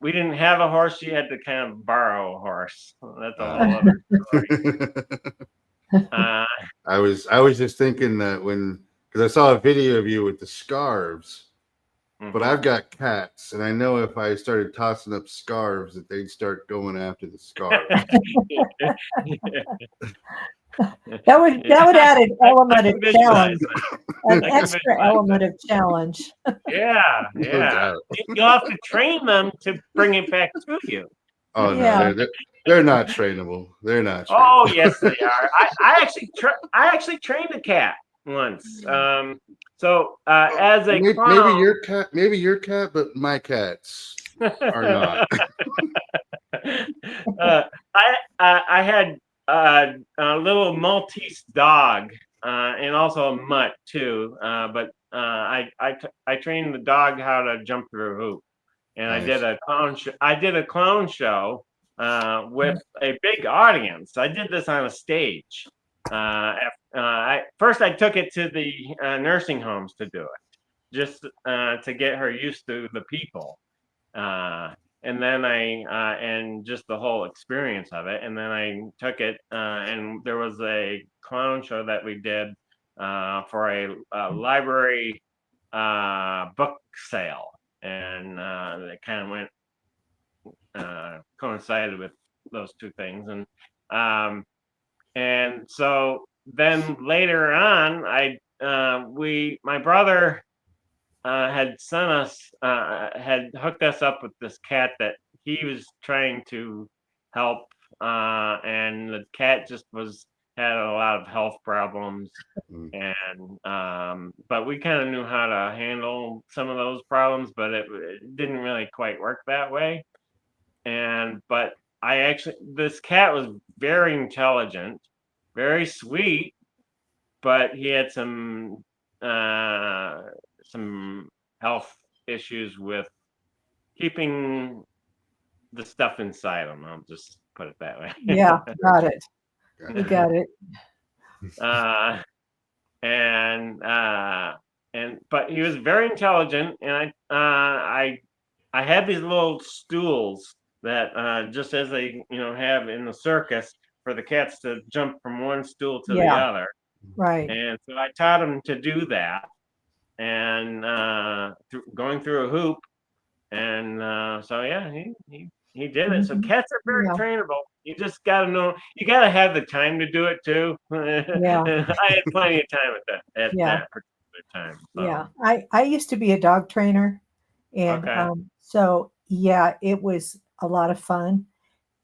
we didn't have a horse. She had to kind of borrow a horse. That's a whole other story. I was just thinking that because I saw a video of you with the scarves, but Mhm. I've got cats, and I know if I started tossing up scarves, that they'd start going after the scarves. That would add an I element of can visualize challenge, that. an I can extra visualize element that. of challenge. Yeah, No yeah. doubt. You'll have to train them to bring it back to you. Oh no, Yeah. they're not trainable. They're not Oh, trainable. yes, they are. I actually trained a cat once. So as a clown, Maybe your cat, but my cats are not. I had a little Maltese dog, and also a mutt too. But I trained the dog how to jump through a hoop, and I did Nice. a clown show. I did a clown show with a big audience. I did this on a stage. First I took it to the nursing homes to do it, just to get her used to the people. And then and just the whole experience of it. And then I took it, and there was a clown show that we did for a library book sale, and it kind of went coincided with those two things, and so then later on, my brother had hooked us up with this cat that he was trying to help, and the cat just had a lot of health problems, Mm. and but we kind of knew how to handle some of those problems, but it didn't really quite work that way. But this cat was very intelligent, very sweet, but he had uh, some health issues with keeping the stuff inside him. I'll just put it that way. Yeah, got it. We Gotcha. got it. uh, and but he was very intelligent, and I had these little stools that just as they have in the circus for the cats to jump from one stool to the Yeah, other, right. and so I taught him to do that, and going through a hoop, and so yeah, he did it. So Mhm. cats are very Yeah, trainable. You just got to know. You got to have the time to do it too. yeah, I had plenty of time at yeah, that particular time. So yeah. I used to be a dog trainer, and okay. so yeah, it was a lot of fun.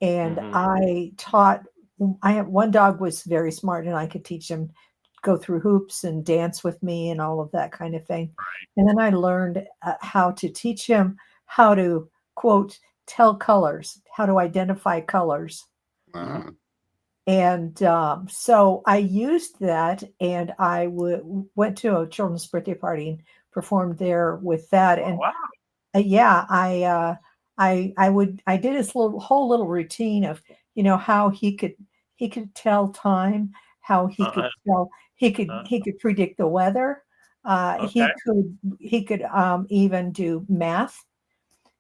And Hmm. I have one dog was very smart, and I could teach him go through hoops and dance with me and all of that kind of thing. And then I learned how to teach him how to quote tell colors, how to identify colors. Hmm. Wow. And so I used that, and went to a children's birthday party and performed there with that. Oh, And wow. yeah, I did his whole little routine of how he could tell time, how he Uh, could tell he could predict the weather. okay. He could even do math.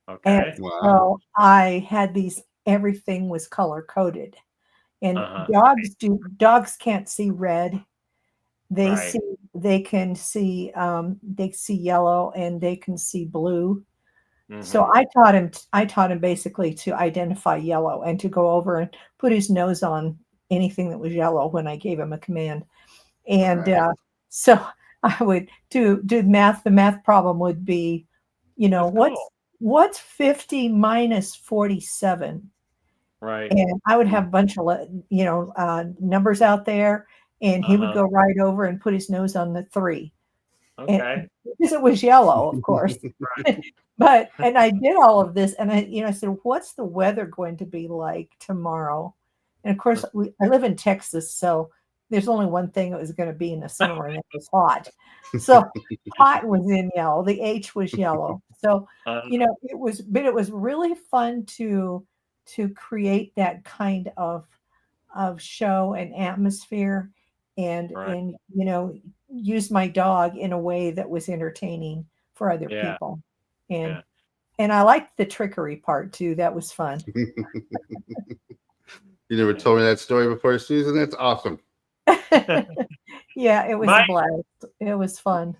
And Okay. Wow. so I had everything was color coded. And Uh-huh. dogs can't see red. They Right. see they see yellow, and they can see blue. So Hmm. I taught him basically to identify yellow and to go over and put his nose on anything that was yellow when I gave him a command. And Right. so I would do math. The math problem would be, That's cool. what's 50 minus 47? Right. And I would have a bunch of numbers out there, and he would Uh-huh. go right over and put his nose on the 3. Okay. Because it was yellow, of course. And I did all of this, and I said, "What's the weather going to be like tomorrow?" And of course, I live in Texas, so there's only one thing that was going to be in the summer, and it was hot. So hot was in yellow. The H was yellow. So but it was really fun to create that kind of show and atmosphere, and Right. use my dog in a way that was entertaining for other Yeah. people. And Yeah. and I liked the trickery part too. That was fun. You never told me that story before, Susan. That's awesome. Yeah, it was a My blast. It was fun.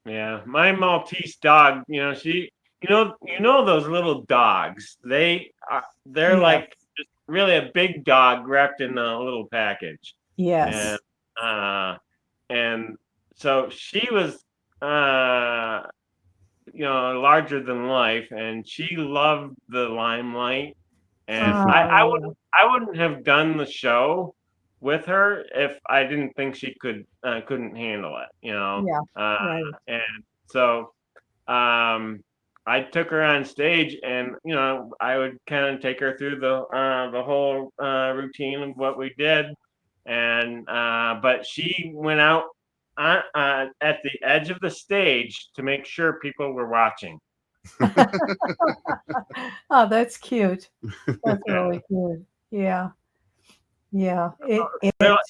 Yeah, my Maltese dog, those little dogs. They're Yeah. like just really a big dog wrapped in a little package. And Yes. uh and so she was uh larger than life, and she loved the limelight. And Oh, I wouldn't have done the show with her if I didn't think she couldn't handle it. yeah. Right. And so I took her on stage, and I would kind of take her through the whole routine of what we did. And but she went out at the edge of the stage to make sure people were watching. Oh, that's cute. That's Yeah. really cute. Yeah. Yeah. It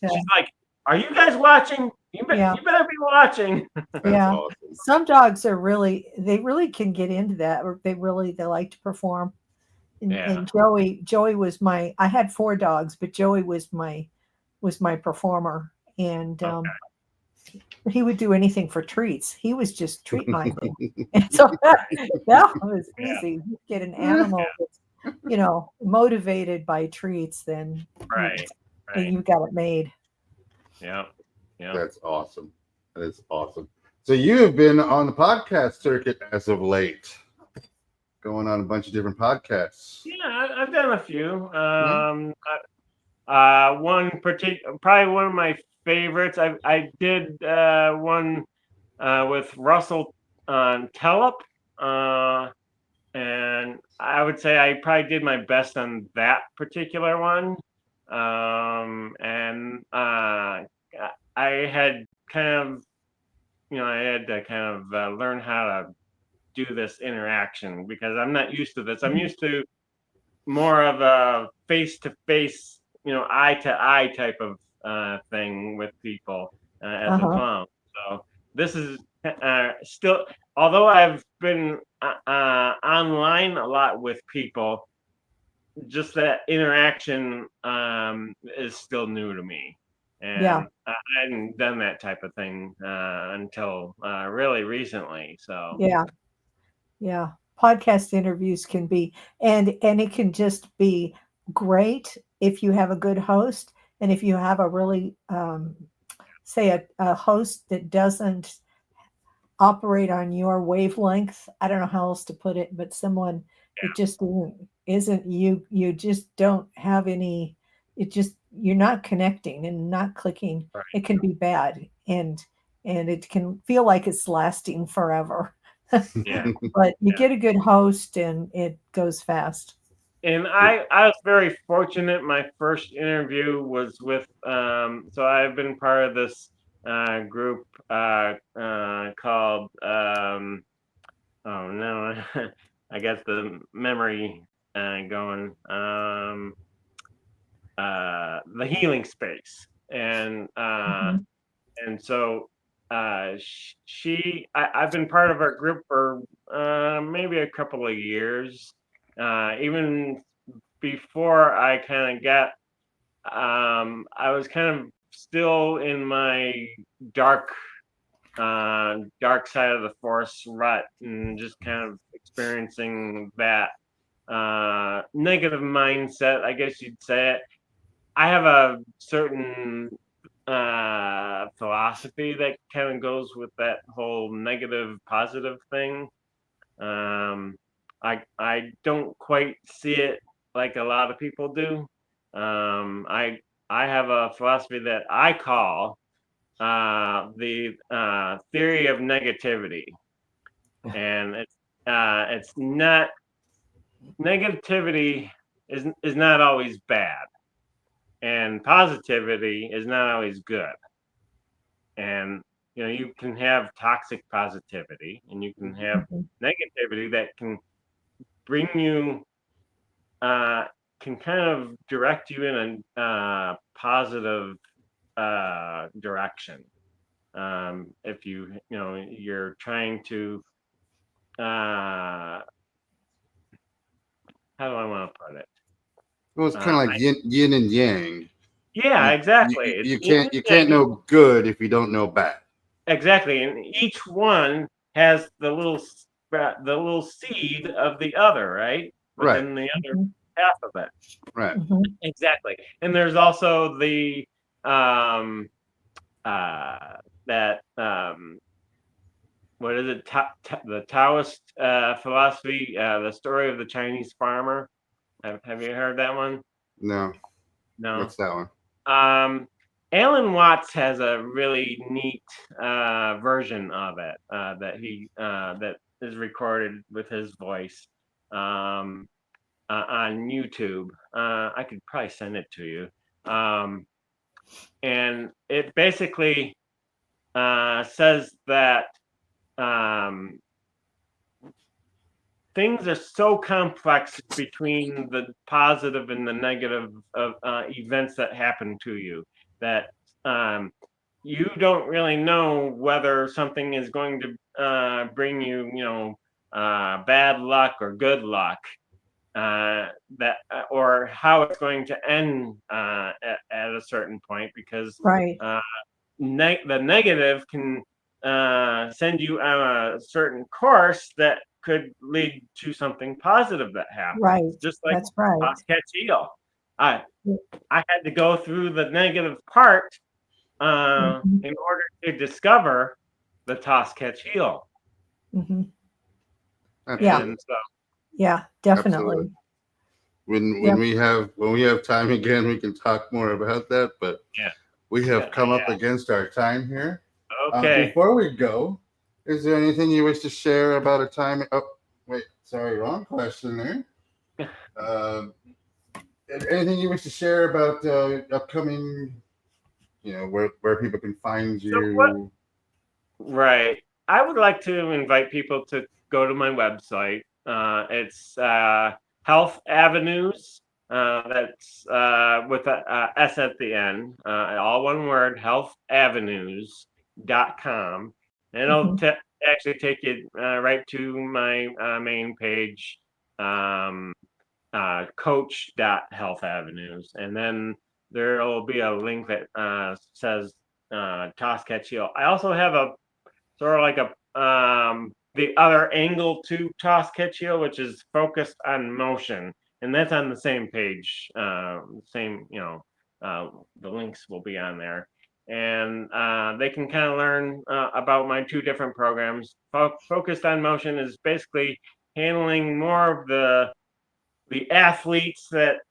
She's like, "Are you guys watching? yeah. You better be watching." That's Yeah. awesome. Some dogs they really can get into that, or they like to perform. Yeah. And Joey was I had 4 dogs, but Joey was my performer. And Okay. he would do anything for treats. He was just treat minded. And so that was Yeah. easy. You get an animal that's, motivated by treats, then Right. Right. you got it made. Yeah. Yeah. That's awesome. That is awesome. So you have been on the podcast circuit as of late, going on a bunch of different podcasts. Yeah. I've done a few. Yeah. One particular, probably one of my favorites. I did one with Russell Tellep, and I would say I probably did my best on that particular one. And I had kind of, I had to kind of learn how to do this interaction, because I'm not used to this. I'm used to more of a face to face, eye to eye type of thing with people as a Uh-huh. clown. So this is still, although I've been online a lot with people, just that interaction is still new to me. Yeah. And I hadn't done that type of thing until really recently. So Yeah. Yeah. Podcast interviews can be, and it can just be great if you have a good host, and if you have a really say a host that doesn't operate on your wavelength. I don't know how else to put it, but someone that just isn't you just don't have any, it just, you're not connecting and not clicking. right. It can be bad, and it can feel like it's lasting forever. Yeah. But you Yeah. get a good host and it goes fast. And I was very fortunate. My first interview was with, so I've been part of this group called, oh no, I guess the memory going, the healing space. Mhm. And so I've been part of our group for maybe a couple of years, even before I kind of got, I was kind of still in my dark, dark side of the force rut, and just kind of experiencing that negative mindset, I guess you'd say it. I have a certain philosophy that kind of goes with that whole negative positive thing. Um, I don't quite see it like a lot of people do. I have a philosophy that I call the theory of negativity, and it's not negativity is not always bad, and positivity is not always good. And you can have toxic positivity, and you can have negativity that can bring you can kind of direct you in a positive direction. If you're trying to how do I want to put it? Well, it's kind of like yin and yang. Yeah, exactly. It's You yin can't and you can't yang. know good if you don't know bad. Exactly, and each one has the little seed of the other, right? Right. Within the other half of it. Right. Exactly. And there's also the um that what is it? The Taoist philosophy, the story of the Chinese farmer. Have you heard that one? No. No. What's that one? Alan Watts has a really neat version of it that is recorded with his voice on YouTube. I could probably send it to you. And it basically says that things are so complex between the positive and the negative of events that happen to you that you don't really know whether something is going to bring you, bad luck or good luck, or how it's going to end at a certain point, because Right. the negative can send you on a certain course that could lead to something positive that happens. Right. Just like That's right. Catch-Eel. I had to go through the negative part in order to discover the toss catch heel. Yeah. And so, yeah, definitely. Absolutely. When we have time again, we can talk more about that. But we have come up against our time here. Okay. Before we go, is there anything you wish to share about a time? Oh, wait, sorry, wrong question there. Anything you wish to share about upcoming? Where people can find you. Right. I would like to invite people to go to my website. It's Health Avenues. That's with a S at the end. All one word, healthavenues.com. And it'll actually take you right to my main page, coach.healthavenues. And then there will be a link that says Toss Catch Heel. I also have a sort of like a the other angle to Toss Catch Heel, which is focused on motion, and that's on the same page. The links will be on there, and they can kind of learn about my two different programs. Focused on motion is basically handling more of the athletes that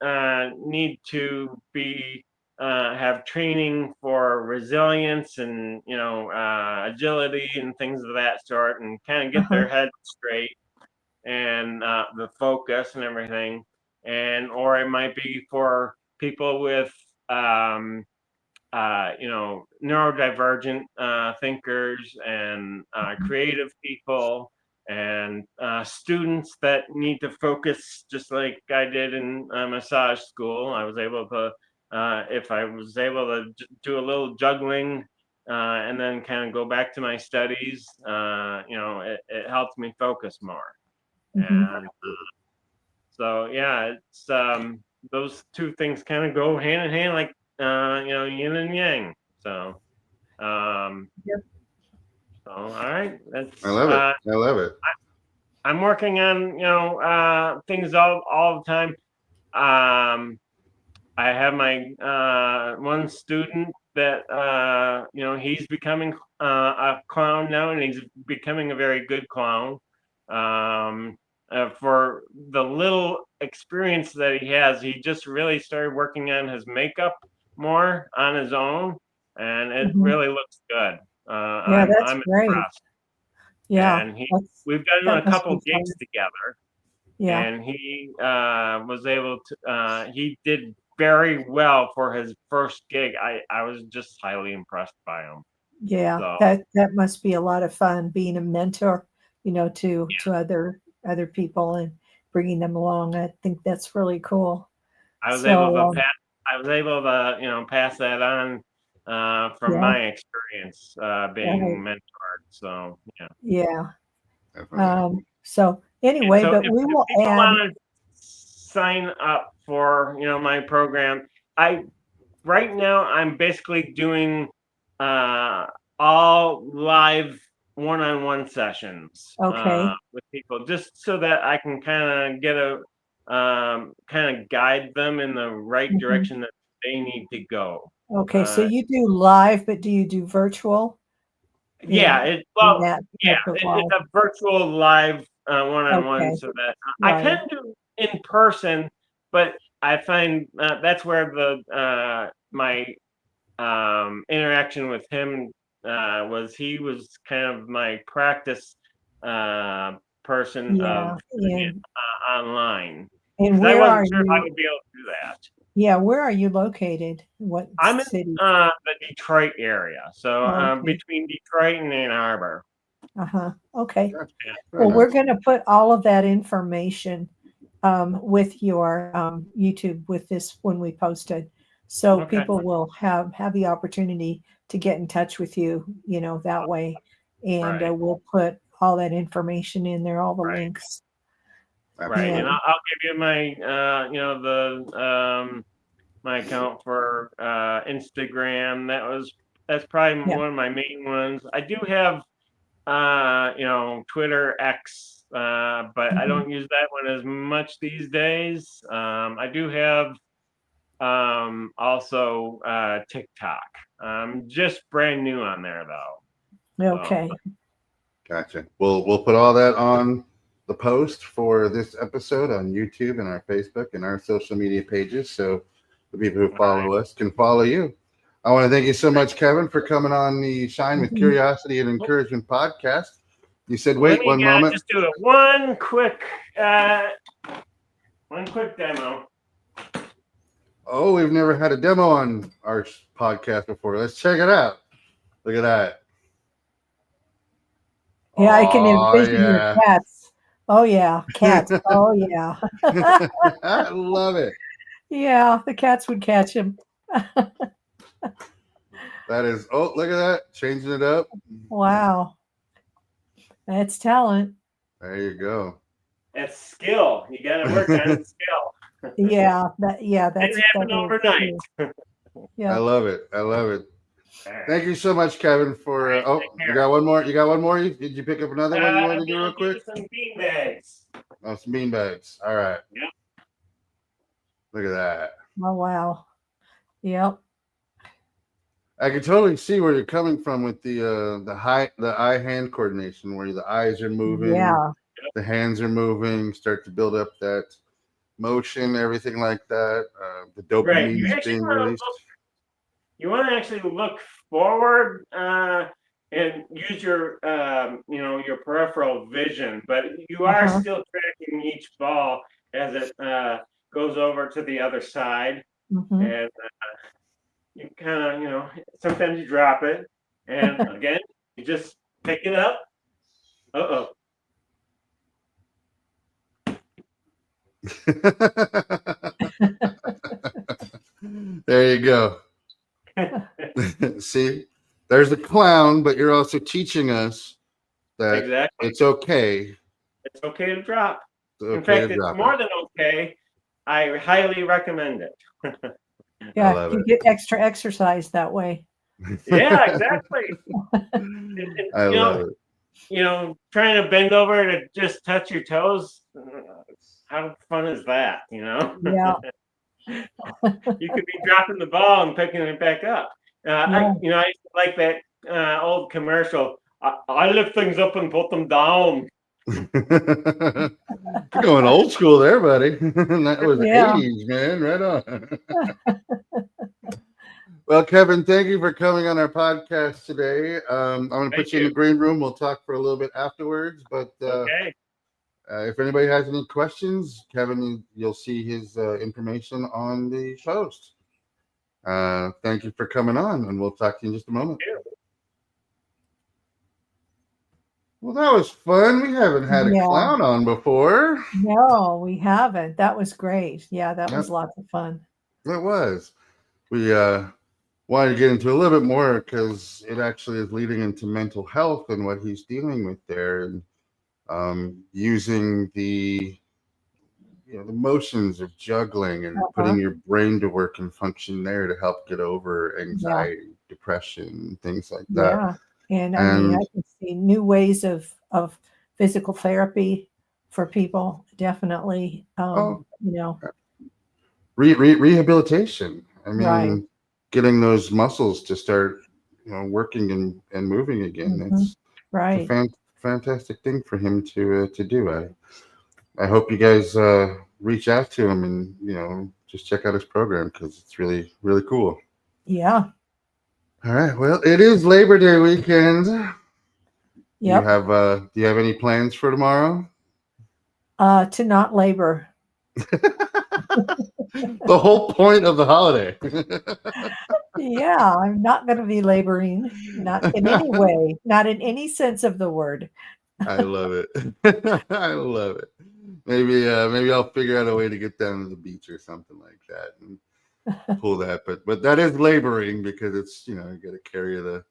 need to be have training for resilience and agility and things of that sort, and kind of get their head straight and the focus and everything. And or it might be for people with neurodivergent thinkers and creative people and students that need to focus, just like I did in massage school. I was able to, if I was able to do a little juggling and then kind of go back to my studies, it helps me focus more. And so, yeah, it's those two things kind of go hand in hand, like yin and yang. So, so all right, that's I love it. I love it. I'm working on things all the time. I have my one student that he's becoming a clown now, and he's becoming a very good clown. For the little experience that he has, he just really started working on his makeup more on his own. and it Mhm. really looks good. Yeah, that's I'm great. impressed. Yeah, And we've done that a must couple be fun. gigs together, Yeah, and he was able to. He did very well for his first gig. I was just highly impressed by him. yeah, So that must be a lot of fun being a mentor, to other people and bringing them along. I think that's really cool. I was able So, to pass. I was able to pass that on from yeah, my experience right, being mentored. So yeah. yeah. Definitely. So And anyway, so but if we will people add. want to sign up for my program, I right now I'm basically doing uh, all live one-on-one sessions Okay, with people, just so that I can kind of get a kind of guide them in the right mhm. direction that they need to go. Okay, so Uh, you do live, but do you do virtual yeah, in in well, that yeah, type of it's live? a virtual live one-on-one, Okay, so that I can right. do in person, but I find that's where the my interaction with him was he was kind of my practice person of Yeah, doing it online, and because I where wasn't are sure if I you? would be able to do that. Yeah, where are you located? What I'm in city? the Detroit area, so Okay. between Detroit and Ann Arbor. Uh-huh. Okay. Yeah, Yeah. very Well, we're nice. gonna put all of that information with your YouTube with this when we post it, so Okay. people will have the opportunity to get in touch with you, that way, and Right. we'll put all that information in there, all the Right. links. Right. And Absolutely. And I'll give you my the my account for Instagram. That's probably yeah, one of my main ones. I do have Twitter X, but I mhm. don't use that one as much these days. I do have also TikTok. Just brand new on there though. So Okay. Gotcha. We'll put all that on the post for this episode on YouTube and our Facebook and our social media pages, so the people who all right. follow us can follow you. I want to thank you so much, Kevin, for coming on the Shine with Mhm. Curiosity and Well, Encouragement podcast. You said, let wait me one moment. just do it one quick demo. Oh, we've never had a demo on our podcast before. Let's check it out. Look at that. Yeah, I can Oh, envision your yeah. cats. Oh yeah, cats. Oh yeah. I love it. Yeah, the cats would catch him. That is, oh, look at that. Changing it up. Wow, that's talent. There you go. It's skill. You got to work on skill. Yeah, Didn't that happen is overnight. true. I Yeah. love it. I love it. All right. Thank you so much, Kevin, All for. right. Oh, Take you care. got one more? You got one more? Did you pick up another one you I'm wanted to do real gonna quick? do some bean bags. Oh, some bean bags. All right. Yep. Look at that. Oh wow. Yep. I can totally see where you're coming from with the eye hand coordination, where the eyes are moving, Yeah. the hands are moving, start to build up that motion, everything like that. The Right. You dopamine's actually being want to look. released. You want to actually look forward and use your your peripheral vision, but you are Uh-huh. still tracking each ball as it goes over to the other side, Hmm. and you kind of sometimes you drop it, and again you just pick it up. Uh There you go. oh. See, there's the clown, but you're also teaching us that Exactly. it's okay. It's okay to drop. It's In okay to fact, it's drop it. more than okay. I highly recommend it. I Yeah, love you get extra exercise that way. Yeah, it. exactly. And, I love it. trying to bend over to just touch your toes. How fun is that? Yeah. You could be dropping the ball and picking it back up. Yeah. I used to like that old commercial. I lift things up and put them down. You're going old school there, buddy. That was Yeah. 80s, man. Right on. Well, Kevin, thank you for coming on our podcast today. I'm going to put you in the green room. We'll talk for a little bit afterwards. But Okay. if anybody has any questions, Kevin, you'll see his information on the post. Thank you for coming on, and we'll talk to you in just a moment. Well, that was fun. We haven't had a clown on before. No, we haven't. That was great. Yeah, that was lots of fun. It was. We wanted to get into a little bit more because it actually is leading into mental health and what he's dealing with there, and using the the motions of juggling and putting your brain to work and function there to help get over anxiety, depression, things like that. And I mean, I can see new ways of physical therapy for people. Definitely, rehabilitation. I mean, getting those muscles to start, working and moving again. It's a fantastic thing for him to do. I hope you guys reach out to him and just check out his program because it's really, really cool. Yeah. All right. Well, it is Labor Day weekend. Yeah. Do you have any plans for tomorrow? To not labor. The whole point of the holiday. Yeah, I'm not going to be laboring, not in any way, not in any sense of the word. I love it. I love it. Maybe I'll figure out a way to get down to the beach or something like that and pull that. But that is laboring because it's you got to carry the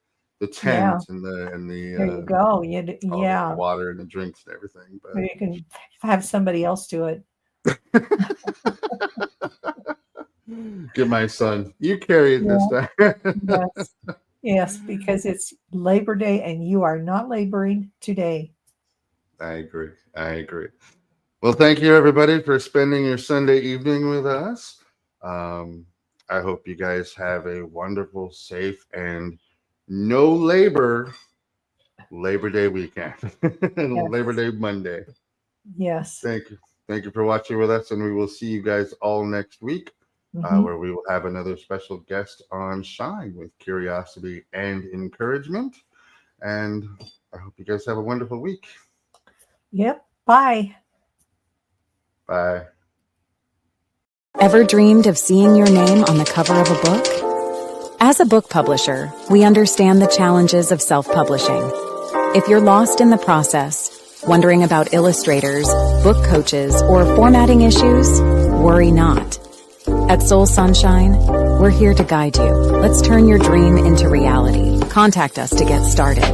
tent and the there you go. the water and the drinks and everything. But you can have somebody else do it. Get my son. You carry it this time. Yes, because it's Labor Day and you are not laboring today. I agree. Well, thank you everybody for spending your Sunday evening with us. I hope you guys have a wonderful, safe, and no labor Labor Day weekend. Labor Day Monday. Yes. Thank you for watching with us, and we will see you guys all next week, where we will have another special guest on Shine with curiosity and encouragement. And I hope you guys have a wonderful week. Yep. Bye. Bye. Ever dreamed of seeing your name on the cover of a book? As a book publisher, we understand the challenges of self-publishing. If you're lost in the process, wondering about illustrators, book coaches, or formatting issues, worry not. At Sonshine, we're here to guide you. Let's turn your dream into reality. Contact us to get started.